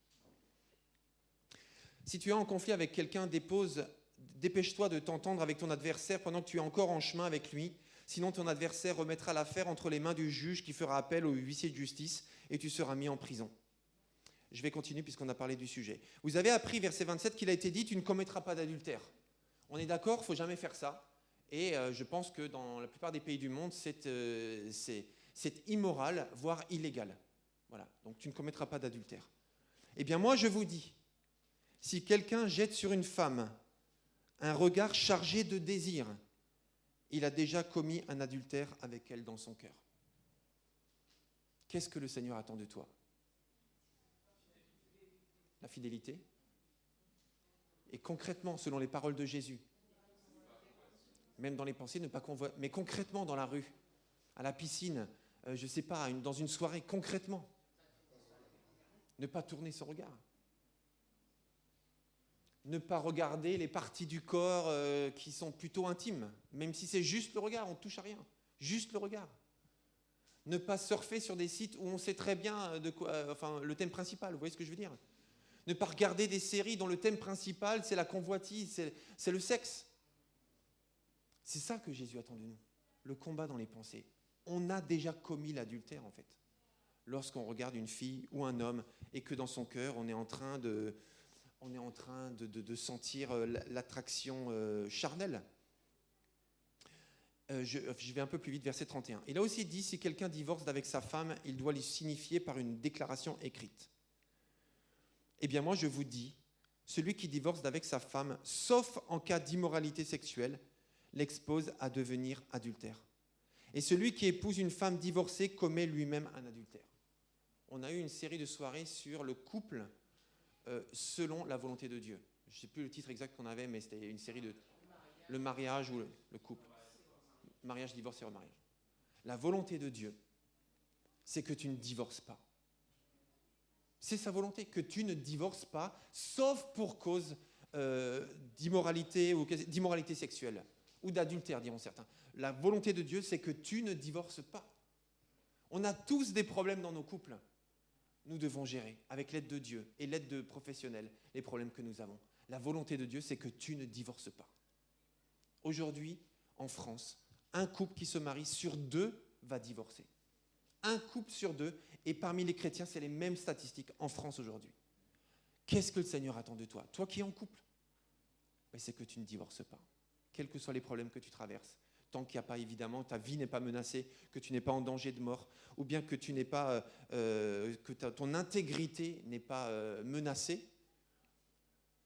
Si tu es en conflit avec quelqu'un, dépêche-toi de t'entendre avec ton adversaire pendant que tu es encore en chemin avec lui. Sinon, ton adversaire remettra l'affaire entre les mains du juge qui fera appel au huissier de justice et tu seras mis en prison. Je vais continuer puisqu'on a parlé du sujet. Vous avez appris, verset 27, qu'il a été dit « Tu ne commettras pas d'adultère ». On est d'accord, il ne faut jamais faire ça. Et je pense que dans la plupart des pays du monde, c'est immoral, voire illégal. Voilà, donc tu ne commettras pas d'adultère. Eh bien moi, je vous dis, si quelqu'un jette sur une femme un regard chargé de désir, il a déjà commis un adultère avec elle dans son cœur. Qu'est-ce que le Seigneur attend de toi ? La fidélité. Et concrètement, selon les paroles de Jésus, même dans les pensées, ne pas convoiter, mais concrètement dans la rue, à la piscine, je ne sais pas, dans une soirée, concrètement, ne pas tourner son regard. Ne pas regarder les parties du corps qui sont plutôt intimes, même si c'est juste le regard, on ne touche à rien, juste le regard. Ne pas surfer sur des sites où on sait très bien de quoi, le thème principal, vous voyez ce que je veux dire ? Ne pas regarder des séries dont le thème principal, c'est la convoitise, c'est le sexe. C'est ça que Jésus attend de nous, le combat dans les pensées. On a déjà commis l'adultère, en fait, lorsqu'on regarde une fille ou un homme et que dans son cœur, on est en train de sentir l'attraction charnelle. Je vais un peu plus vite, verset 31. Il a aussi dit, si quelqu'un divorce d'avec sa femme, il doit lui signifier par une déclaration écrite. Eh bien moi je vous dis, celui qui divorce d'avec sa femme, sauf en cas d'immoralité sexuelle, l'expose à devenir adultère. Et celui qui épouse une femme divorcée commet lui-même un adultère. On a eu une série de soirées sur le couple selon la volonté de Dieu. Je ne sais plus le titre exact qu'on avait, mais c'était une série de... Le mariage ou le couple. Mariage, divorce et remariage. La volonté de Dieu, c'est que tu ne divorces pas. C'est sa volonté, que tu ne divorces pas, sauf pour cause d'immoralité ou d'immoralité sexuelle ou d'adultère, diront certains. La volonté de Dieu, c'est que tu ne divorces pas. On a tous des problèmes dans nos couples. Nous devons gérer, avec l'aide de Dieu et l'aide de professionnels, les problèmes que nous avons. La volonté de Dieu, c'est que tu ne divorces pas. Aujourd'hui, en France, un couple qui se marie sur 2 va divorcer. Un couple sur 2, et parmi les chrétiens, c'est les mêmes statistiques en France aujourd'hui. Qu'est-ce que le Seigneur attend de toi ? Toi qui es en couple, c'est que tu ne divorces pas, quels que soient les problèmes que tu traverses. Tant qu'il n'y a pas, évidemment, ta vie n'est pas menacée, que tu n'es pas en danger de mort, ou bien que tu n'es pas, que ton intégrité n'est pas menacée,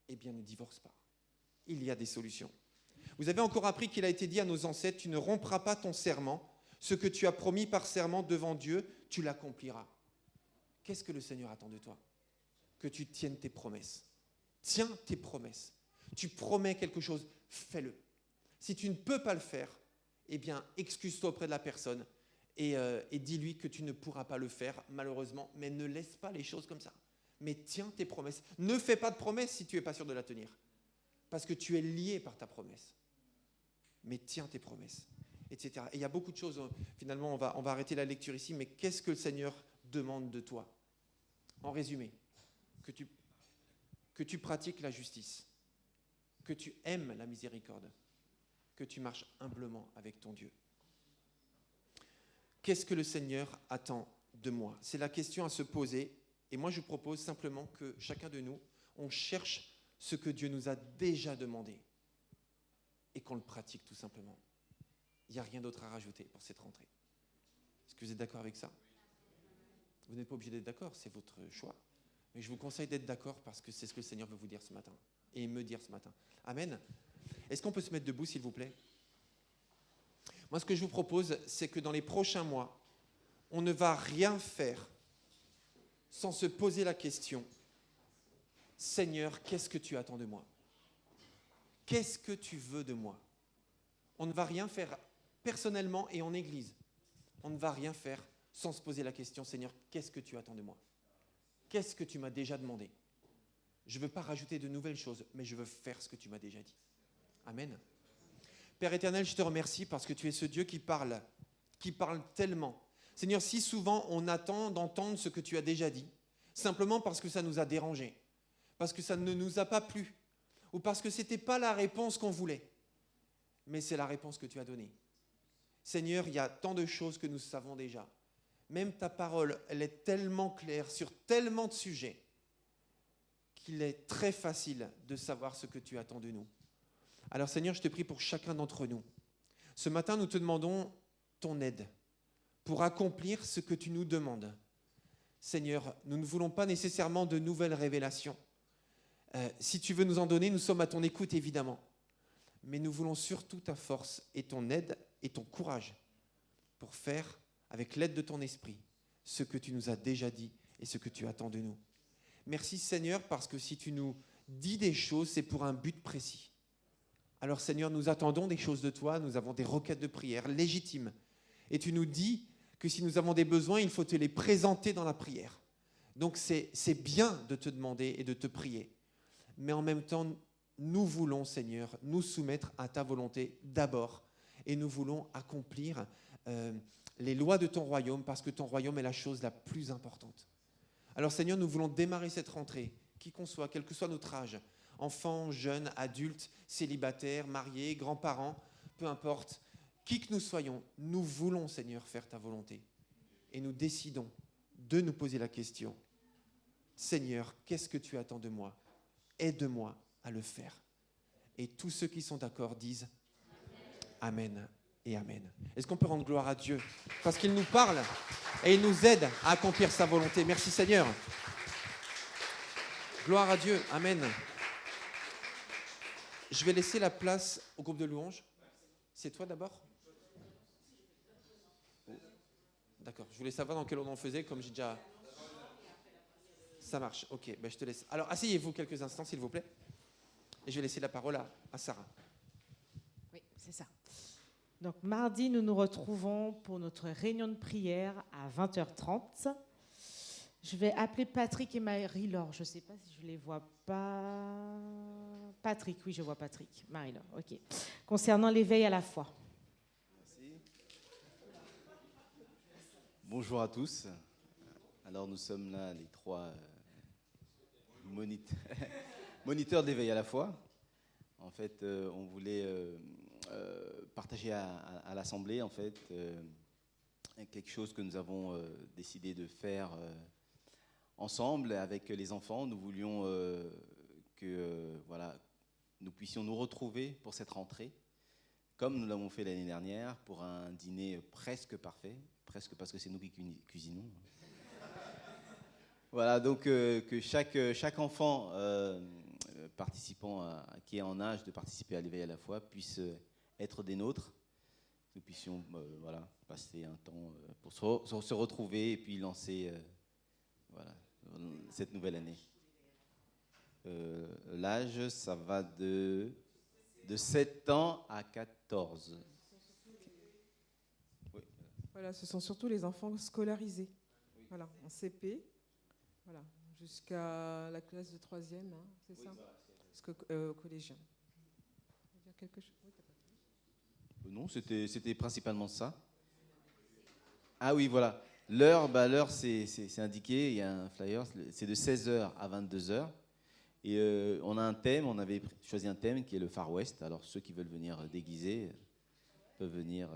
eh bien ne divorce pas. Il y a des solutions. Vous avez encore appris qu'il a été dit à nos ancêtres, tu ne rompras pas ton serment, ce que tu as promis par serment devant Dieu, tu l'accompliras. Qu'est-ce que le Seigneur attend de toi ? Que tu tiennes tes promesses. Tiens tes promesses. Tu promets quelque chose, fais-le. Si tu ne peux pas le faire, eh bien, excuse-toi auprès de la personne et dis-lui que tu ne pourras pas le faire, malheureusement, mais ne laisse pas les choses comme ça. Mais tiens tes promesses. Ne fais pas de promesses si tu n'es pas sûr de la tenir, parce que tu es lié par ta promesse. Mais tiens tes promesses, etc. Et il y a beaucoup de choses, finalement, on va arrêter la lecture ici, mais qu'est-ce que le Seigneur demande de toi ? En résumé, que tu pratiques la justice, que tu aimes la miséricorde, que tu marches humblement avec ton Dieu. Qu'est-ce que le Seigneur attend de moi ? C'est la question à se poser. Et moi, je propose simplement que chacun de nous, on cherche ce que Dieu nous a déjà demandé et qu'on le pratique tout simplement. Il n'y a rien d'autre à rajouter pour cette rentrée. Est-ce que vous êtes d'accord avec ça ? Vous n'êtes pas obligé d'être d'accord, c'est votre choix. Mais je vous conseille d'être d'accord parce que c'est ce que le Seigneur veut vous dire ce matin et me dire ce matin. Amen. Est-ce qu'on peut se mettre debout, s'il vous plaît ? Moi, ce que je vous propose, c'est que dans les prochains mois, on ne va rien faire sans se poser la question, Seigneur, qu'est-ce que tu attends de moi ? Qu'est-ce que tu veux de moi ? On ne va rien faire personnellement et en église. On ne va rien faire sans se poser la question, Seigneur, qu'est-ce que tu attends de moi? Qu'est-ce que tu m'as déjà demandé? Je ne veux pas rajouter de nouvelles choses, mais je veux faire ce que tu m'as déjà dit. Amen. Père éternel, je te remercie parce que tu es ce Dieu qui parle tellement. Seigneur, si souvent on attend d'entendre ce que tu as déjà dit, simplement parce que ça nous a dérangés, parce que ça ne nous a pas plu, ou parce que ce n'était pas la réponse qu'on voulait, mais c'est la réponse que tu as donnée. Seigneur, il y a tant de choses que nous savons déjà. Même ta parole, elle est tellement claire sur tellement de sujets qu'il est très facile de savoir ce que tu attends de nous. Alors Seigneur, je te prie pour chacun d'entre nous. Ce matin, nous te demandons ton aide pour accomplir ce que tu nous demandes. Seigneur, nous ne voulons pas nécessairement de nouvelles révélations. Si tu veux nous en donner, nous sommes à ton écoute évidemment. Mais nous voulons surtout ta force et ton aide et ton courage pour faire, avec l'aide de ton esprit, ce que tu nous as déjà dit et ce que tu attends de nous. Merci Seigneur, parce que si tu nous dis des choses, c'est pour un but précis. Alors Seigneur, nous attendons des choses de toi, nous avons des requêtes de prière légitimes. Et tu nous dis que si nous avons des besoins, il faut te les présenter dans la prière. Donc c'est bien de te demander et de te prier. Mais en même temps, nous voulons, Seigneur, nous soumettre à ta volonté d'abord. Et nous voulons accomplir les lois de ton royaume, parce que ton royaume est la chose la plus importante. Alors Seigneur, nous voulons démarrer cette rentrée, qui qu'on soit, quel que soit notre âge, enfants, jeunes, adultes, célibataires, mariés, grands-parents, peu importe, qui que nous soyons, nous voulons, Seigneur, faire ta volonté. Et nous décidons de nous poser la question, Seigneur, qu'est-ce que tu attends de moi? Aide-moi à le faire. Et tous ceux qui sont d'accord disent Amen et Amen. Est-ce qu'on peut rendre gloire à Dieu? Parce qu'il nous parle et il nous aide à accomplir sa volonté. Merci Seigneur. Gloire à Dieu. Amen. Je vais laisser la place au groupe de louanges. C'est toi d'abord? D'accord. Je voulais savoir dans quel ordre on faisait, comme j'ai déjà... Ça marche. Ok, ben je te laisse. Alors, asseyez-vous quelques instants, s'il vous plaît. Et je vais laisser la parole à Sarah. Oui, c'est ça. Donc, mardi, nous nous retrouvons pour notre réunion de prière à 20h30. Je vais appeler Patrick et Marie-Laure. Je ne sais pas si je ne les vois pas. Patrick, oui, je vois Patrick. Marie-Laure, ok. Concernant l'éveil à la foi. Merci. Bonjour à tous. Alors, nous sommes là, les trois moniteurs d'éveil à la foi. En fait, on voulait partager à l'Assemblée, en fait, quelque chose que nous avons décidé de faire ensemble avec les enfants. Nous voulions que nous puissions nous retrouver pour cette rentrée, comme nous l'avons fait l'année dernière, pour un dîner presque parfait, presque parce que c'est nous qui cuisinons. Voilà, donc que chaque enfant participant qui est en âge de participer à l'éveil à la foi puisse être des nôtres. Nous puissions passer un temps pour se retrouver et puis lancer cette nouvelle année. L'âge, ça va de 7 ans à 14. Oui. Voilà, ce sont surtout les enfants scolarisés. Oui. Voilà, en CP. Voilà, jusqu'à la classe de 3e, hein, c'est ça? Jusqu'au collégien. Tu veux dire quelque chose? Oui, non, c'était principalement ça. Ah oui, voilà. L'heure, c'est indiqué, il y a un flyer, c'est de 16h à 22h. Et on a un thème, on avait choisi un thème qui est le Far West. Alors ceux qui veulent venir déguisés peuvent venir.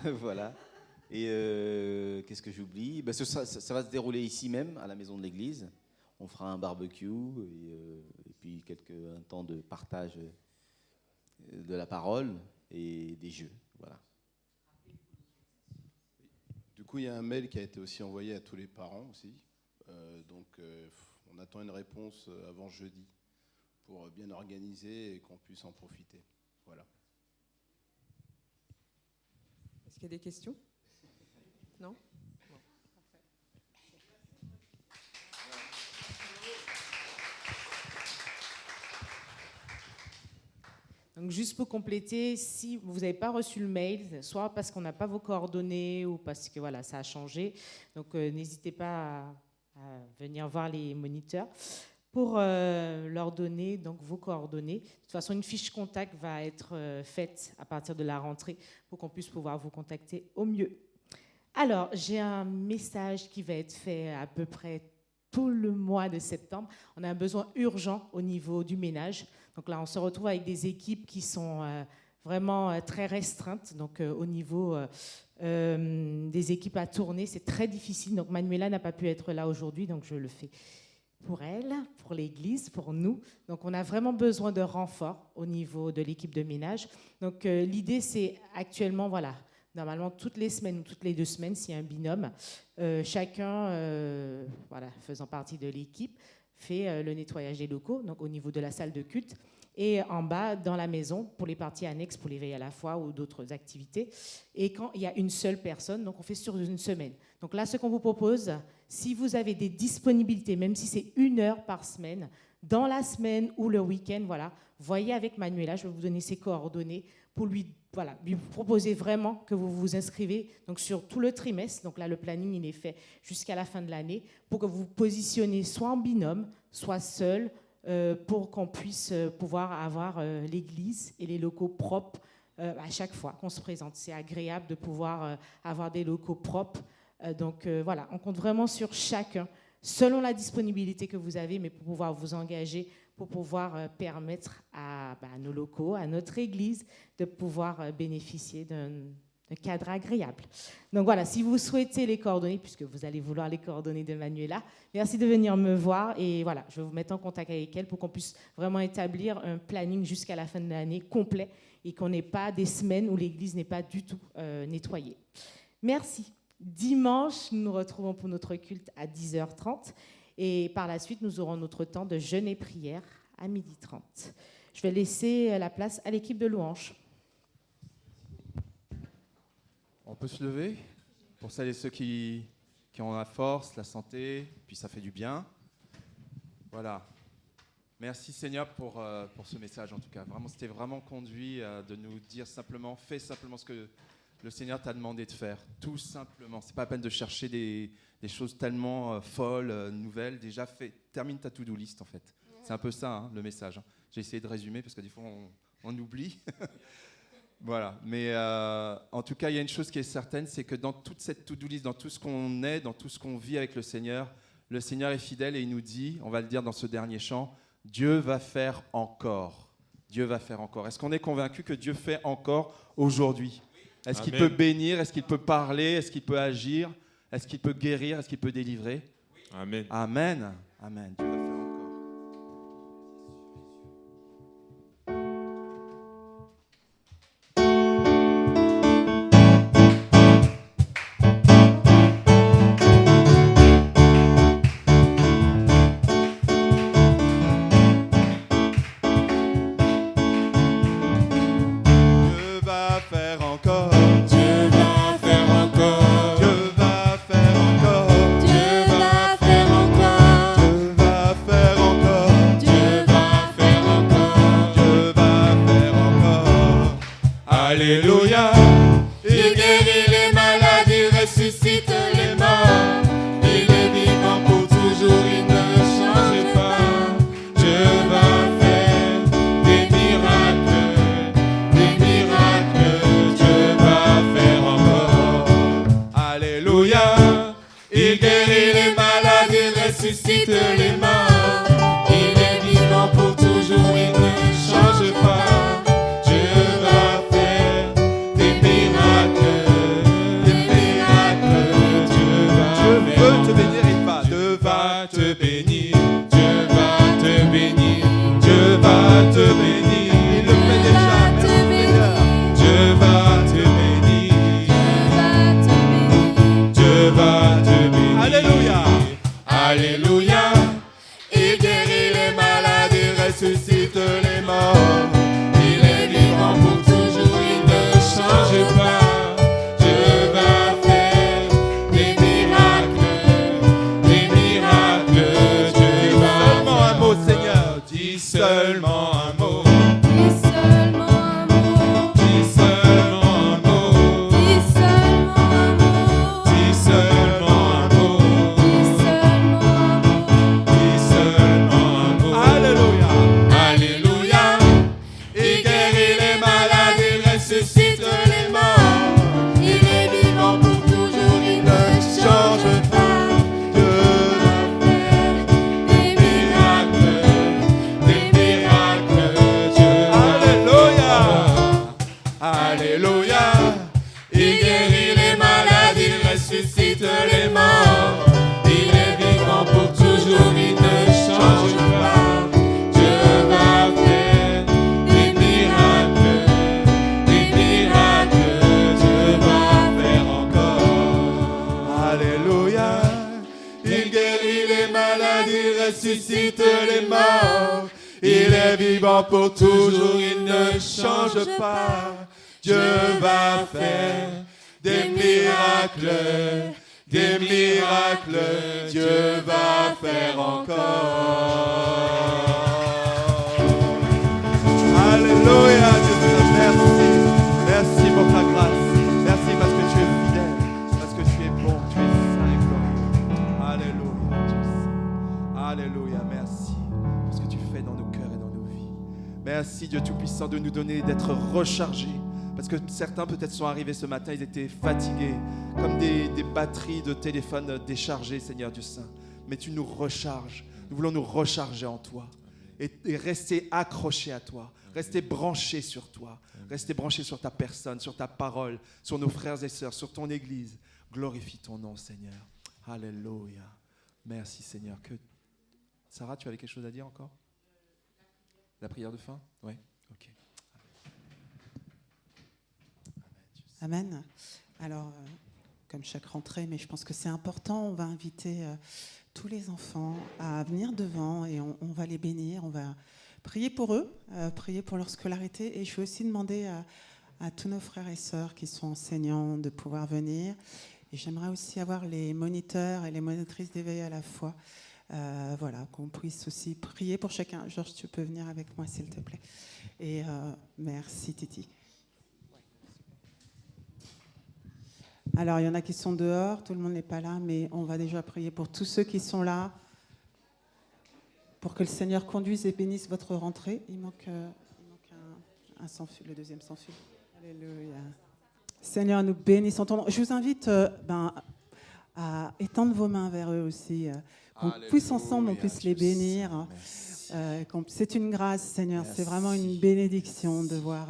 Voilà. Et qu'est-ce que j'oublie? Ça va se dérouler ici même, à la maison de l'église. On fera un barbecue et puis un temps de partage de la parole et des jeux. Voilà. Du coup, il y a un mail qui a été aussi envoyé à tous les parents aussi. On attend une réponse avant jeudi pour bien organiser et qu'on puisse en profiter. Voilà. Est-ce qu'il y a des questions? Non? Bon. Donc, juste pour compléter, si vous n'avez pas reçu le mail, soit parce qu'on n'a pas vos coordonnées ou parce que voilà, ça a changé, donc n'hésitez pas à venir voir les moniteurs pour leur donner donc, vos coordonnées. De toute façon, une fiche contact va être faite à partir de la rentrée pour qu'on puisse pouvoir vous contacter au mieux. Alors, j'ai un message qui va être fait à peu près tout le mois de septembre. On a un besoin urgent au niveau du ménage. Donc là, on se retrouve avec des équipes qui sont vraiment très restreintes. Donc au niveau des équipes à tourner, c'est très difficile. Donc Manuela n'a pas pu être là aujourd'hui, donc je le fais pour elle, pour l'église, pour nous. Donc on a vraiment besoin de renfort au niveau de l'équipe de ménage. Donc l'idée, c'est actuellement, voilà, normalement toutes les semaines ou toutes les 2 semaines, s'il y a un binôme, chacun, voilà, faisant partie de l'équipe, fait le nettoyage des locaux, donc au niveau de la salle de culte, et en bas, dans la maison, pour les parties annexes, pour les veilles à la foi ou d'autres activités. Et quand il y a une seule personne, donc on fait sur une semaine. Donc là, ce qu'on vous propose, si vous avez des disponibilités, même si c'est 1 heure par semaine, dans la semaine ou le week-end, voilà, voyez avec Manuela, je vais vous donner ses coordonnées pour lui proposer vraiment que vous vous inscrivez donc sur tout le trimestre. Donc là, le planning, il est fait jusqu'à la fin de l'année pour que vous vous positionnez soit en binôme, soit seul, pour qu'on puisse pouvoir avoir l'église et les locaux propres à chaque fois qu'on se présente. C'est agréable de pouvoir avoir des locaux propres. Donc voilà, on compte vraiment sur chacun, selon la disponibilité que vous avez, mais pour pouvoir vous engager, pour pouvoir permettre à nos locaux, à notre église, de pouvoir bénéficier d'un cadre agréable. Donc voilà, si vous souhaitez les coordonnées, puisque vous allez vouloir les coordonnées de Manuela, merci de venir me voir et voilà, je vais vous mettre en contact avec elle pour qu'on puisse vraiment établir un planning jusqu'à la fin de l'année complet et qu'on n'ait pas des semaines où l'église n'est pas du tout nettoyée. Merci. Dimanche, nous nous retrouvons pour notre culte à 10h30 et par la suite, nous aurons notre temps de jeûne et prière à 12h30. Je vais laisser la place à l'équipe de louanges. On peut se lever pour celles et ceux qui ont la force, la santé, puis ça fait du bien. Voilà. Merci Seigneur pour ce message en tout cas. Vraiment, c'était vraiment conduit de nous dire simplement, fais simplement ce que le Seigneur t'a demandé de faire. Tout simplement. C'est pas la peine de chercher des choses tellement folles, nouvelles. Déjà, termine ta to-do list en fait. C'est un peu ça hein, le message. J'ai essayé de résumer parce que des fois on oublie. Voilà, mais en tout cas, il y a une chose qui est certaine, c'est que dans toute cette to-do list, dans tout ce qu'on est, dans tout ce qu'on vit avec le Seigneur est fidèle et il nous dit, on va le dire dans ce dernier chant, Dieu va faire encore. Dieu va faire encore. Est-ce qu'on est convaincu que Dieu fait encore aujourd'hui ? Est-ce qu'il peut bénir ? Est-ce qu'il peut parler ? Est-ce qu'il peut agir ? Est-ce qu'il peut guérir ? Est-ce qu'il peut délivrer ? Amen. Amen. Amen. Dieu va faire encore. Alléluia, il guérit les maladies, ressuscite les morts. Il est vivant pour toujours, il ne change pas. Dieu va faire des miracles, Dieu va faire encore. Alléluia, il guérit les maladies, ressuscite les morts. Il est vivant pour toujours, il ne change pas. Te bénir, il le fait déjà, Dieu va te bénir, Dieu va te bénir, Alléluia, Alléluia, ressuscite les morts. Il est vivant pour toujours, il ne change pas. Dieu va faire des miracles, des miracles. Dieu va faire encore. Alléluia, Dieu, merci. Merci pour ta grâce. Merci parce que tu es fidèle, parce que tu es bon, tu es saint et glorieux. Alléluia, Dieu. Alléluia, merci pour ce que tu fais dans nos cœurs et dans nos vies. Merci, Dieu Tout-Puissant, de nous donner, d'être rechargés. Parce que certains peut-être sont arrivés ce matin, ils étaient fatigués, comme des batteries de téléphone déchargées, Seigneur Dieu Saint. Mais tu nous recharges. Nous voulons nous recharger en toi et rester accrochés à toi, rester branchés sur toi, rester branchés sur ta personne, sur ta parole, sur nos frères et sœurs, sur ton Église. Glorifie ton nom, Seigneur. Alléluia. Merci, Seigneur. Sarah, tu avais quelque chose à dire encore? La prière de fin? Oui. Ok. Amen. Alors, comme chaque rentrée, mais je pense que c'est important, on va inviter tous les enfants à venir devant et on va les bénir, on va prier pour eux, prier pour leur scolarité. Et je vais aussi demander à tous nos frères et sœurs qui sont enseignants de pouvoir venir. Et j'aimerais aussi avoir les moniteurs et les monitrices d'éveil à la foi. Voilà, qu'on puisse aussi prier pour chacun. Georges, tu peux venir avec moi, s'il te plaît. Et merci, Titi. Alors, il y en a qui sont dehors, tout le monde n'est pas là, mais on va déjà prier pour tous ceux qui sont là, pour que le Seigneur conduise et bénisse votre rentrée. Il manque un sans fil, le deuxième sans fil. Alléluia. Seigneur, nous bénissons ton nom. Je vous invite à étendre vos mains vers eux aussi, qu'on puisse ensemble, on puisse les bénir. C'est une grâce, Seigneur, merci. C'est vraiment une bénédiction de voir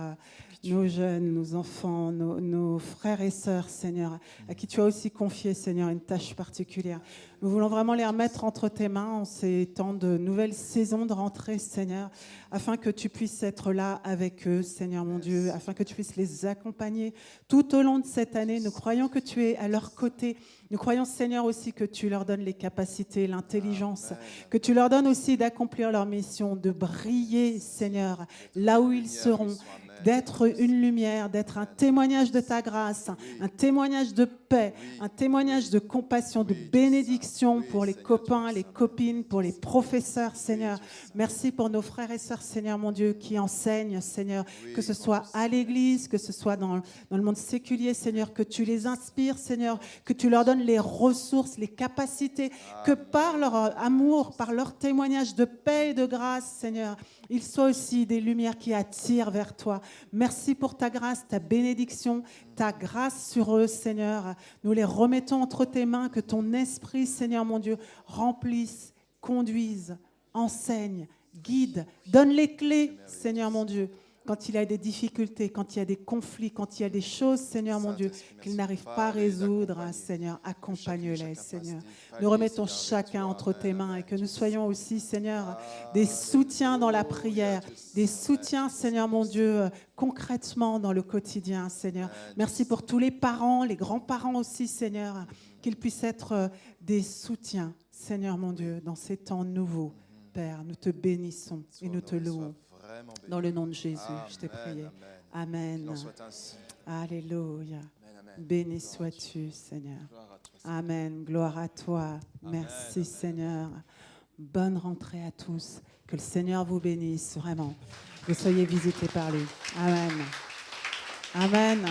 nos jeunes, nos enfants, nos frères et sœurs, Seigneur, à qui tu as aussi confié, Seigneur, une tâche particulière. Nous voulons vraiment les remettre entre tes mains en ces temps de nouvelles saisons de rentrée, Seigneur, afin que tu puisses être là avec eux, Seigneur mon Dieu, afin que tu puisses les accompagner tout au long de cette année. Nous croyons que tu es à leur côté. Nous croyons, Seigneur, aussi que tu leur donnes les capacités, l'intelligence, que tu leur donnes aussi d'accomplir leur mission, de briller, Seigneur, là où ils seront, d'être une lumière, d'être un témoignage de ta grâce, un témoignage de paix, un témoignage de compassion, de bénédiction pour les copains, les copines, pour les professeurs, Seigneur. Merci pour nos frères et sœurs, Seigneur mon Dieu, qui enseignent, Seigneur, que ce soit à l'église, que ce soit dans le monde séculier, Seigneur, que tu les inspires, Seigneur, que tu leur donnes les ressources, les capacités, que par leur amour, par leur témoignage de paix et de grâce, Seigneur, ils soient aussi des lumières qui attirent vers toi. Merci pour ta grâce, ta bénédiction, ta grâce sur eux, Seigneur. Nous les remettons entre tes mains, que ton esprit, Seigneur mon Dieu, remplisse, conduise, enseigne, guide, donne les clés, Seigneur mon Dieu. Quand il y a des difficultés, quand il y a des conflits, quand il y a des choses, Seigneur mon Dieu, qu'ils n'arrivent pas à résoudre, Seigneur, accompagne-les, Seigneur. Nous remettons chacun entre tes mains et que nous soyons aussi, Seigneur, des soutiens dans la prière, des soutiens, Seigneur mon Dieu, concrètement dans le quotidien, Seigneur. Merci pour tous les parents, les grands-parents aussi, Seigneur, qu'ils puissent être des soutiens, Seigneur mon Dieu, dans ces temps nouveaux. Père, nous te bénissons et nous te louons. Dans le nom de Jésus, je t'ai prié. Amen. Alléluia. Béni sois-tu, Seigneur. Amen. Gloire à toi. Merci, Seigneur. Bonne rentrée à tous. Que le Seigneur vous bénisse, vraiment. Que vous soyez visités par lui. Amen. Amen.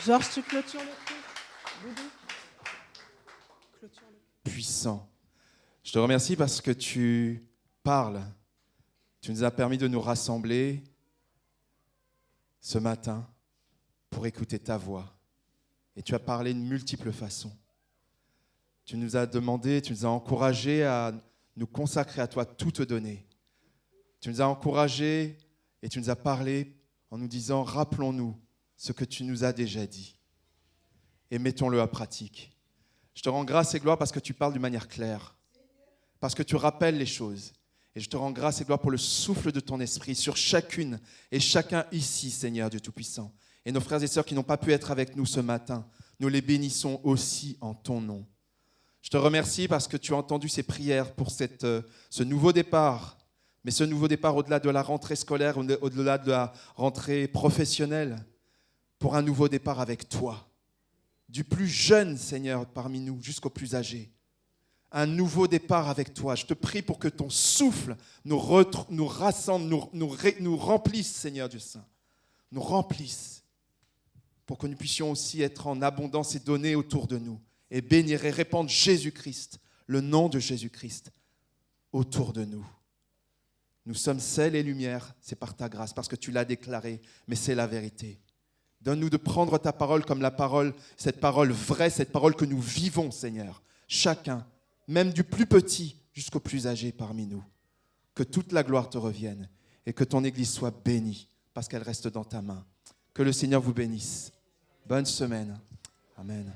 Georges, tu clôtures le truc? Puissant. Je te remercie parce que tu parles. Tu nous as permis de nous rassembler ce matin pour écouter ta voix. Et tu as parlé de multiples façons. Tu nous as demandé, tu nous as encouragés à nous consacrer à toi, tout te donner. Tu nous as encouragés et tu nous as parlé en nous disant « Rappelons-nous ce que tu nous as déjà dit et mettons-le à pratique. » Je te rends grâce et gloire parce que tu parles d'une manière claire. Parce que tu rappelles les choses. Et je te rends grâce et gloire pour le souffle de ton esprit sur chacune et chacun ici, Seigneur Dieu Tout-Puissant. Et nos frères et sœurs qui n'ont pas pu être avec nous ce matin, nous les bénissons aussi en ton nom. Je te remercie parce que tu as entendu ces prières pour ce nouveau départ, mais ce nouveau départ au-delà de la rentrée scolaire, au-delà de la rentrée professionnelle, pour un nouveau départ avec toi. Du plus jeune, Seigneur, parmi nous, jusqu'au plus âgé. Un nouveau départ avec toi. Je te prie pour que ton souffle nous rassemble, nous remplisse, Seigneur Dieu Saint. Nous remplisse pour que nous puissions aussi être en abondance et donner autour de nous et bénir et répandre Jésus-Christ, le nom de Jésus-Christ, autour de nous. Nous sommes sel et lumière, c'est par ta grâce, parce que tu l'as déclaré, mais c'est la vérité. Donne-nous de prendre ta parole comme la parole, cette parole vraie, cette parole que nous vivons, Seigneur. Chacun, même du plus petit jusqu'au plus âgé parmi nous. Que toute la gloire te revienne et que ton Église soit bénie parce qu'elle reste dans ta main. Que le Seigneur vous bénisse. Bonne semaine. Amen.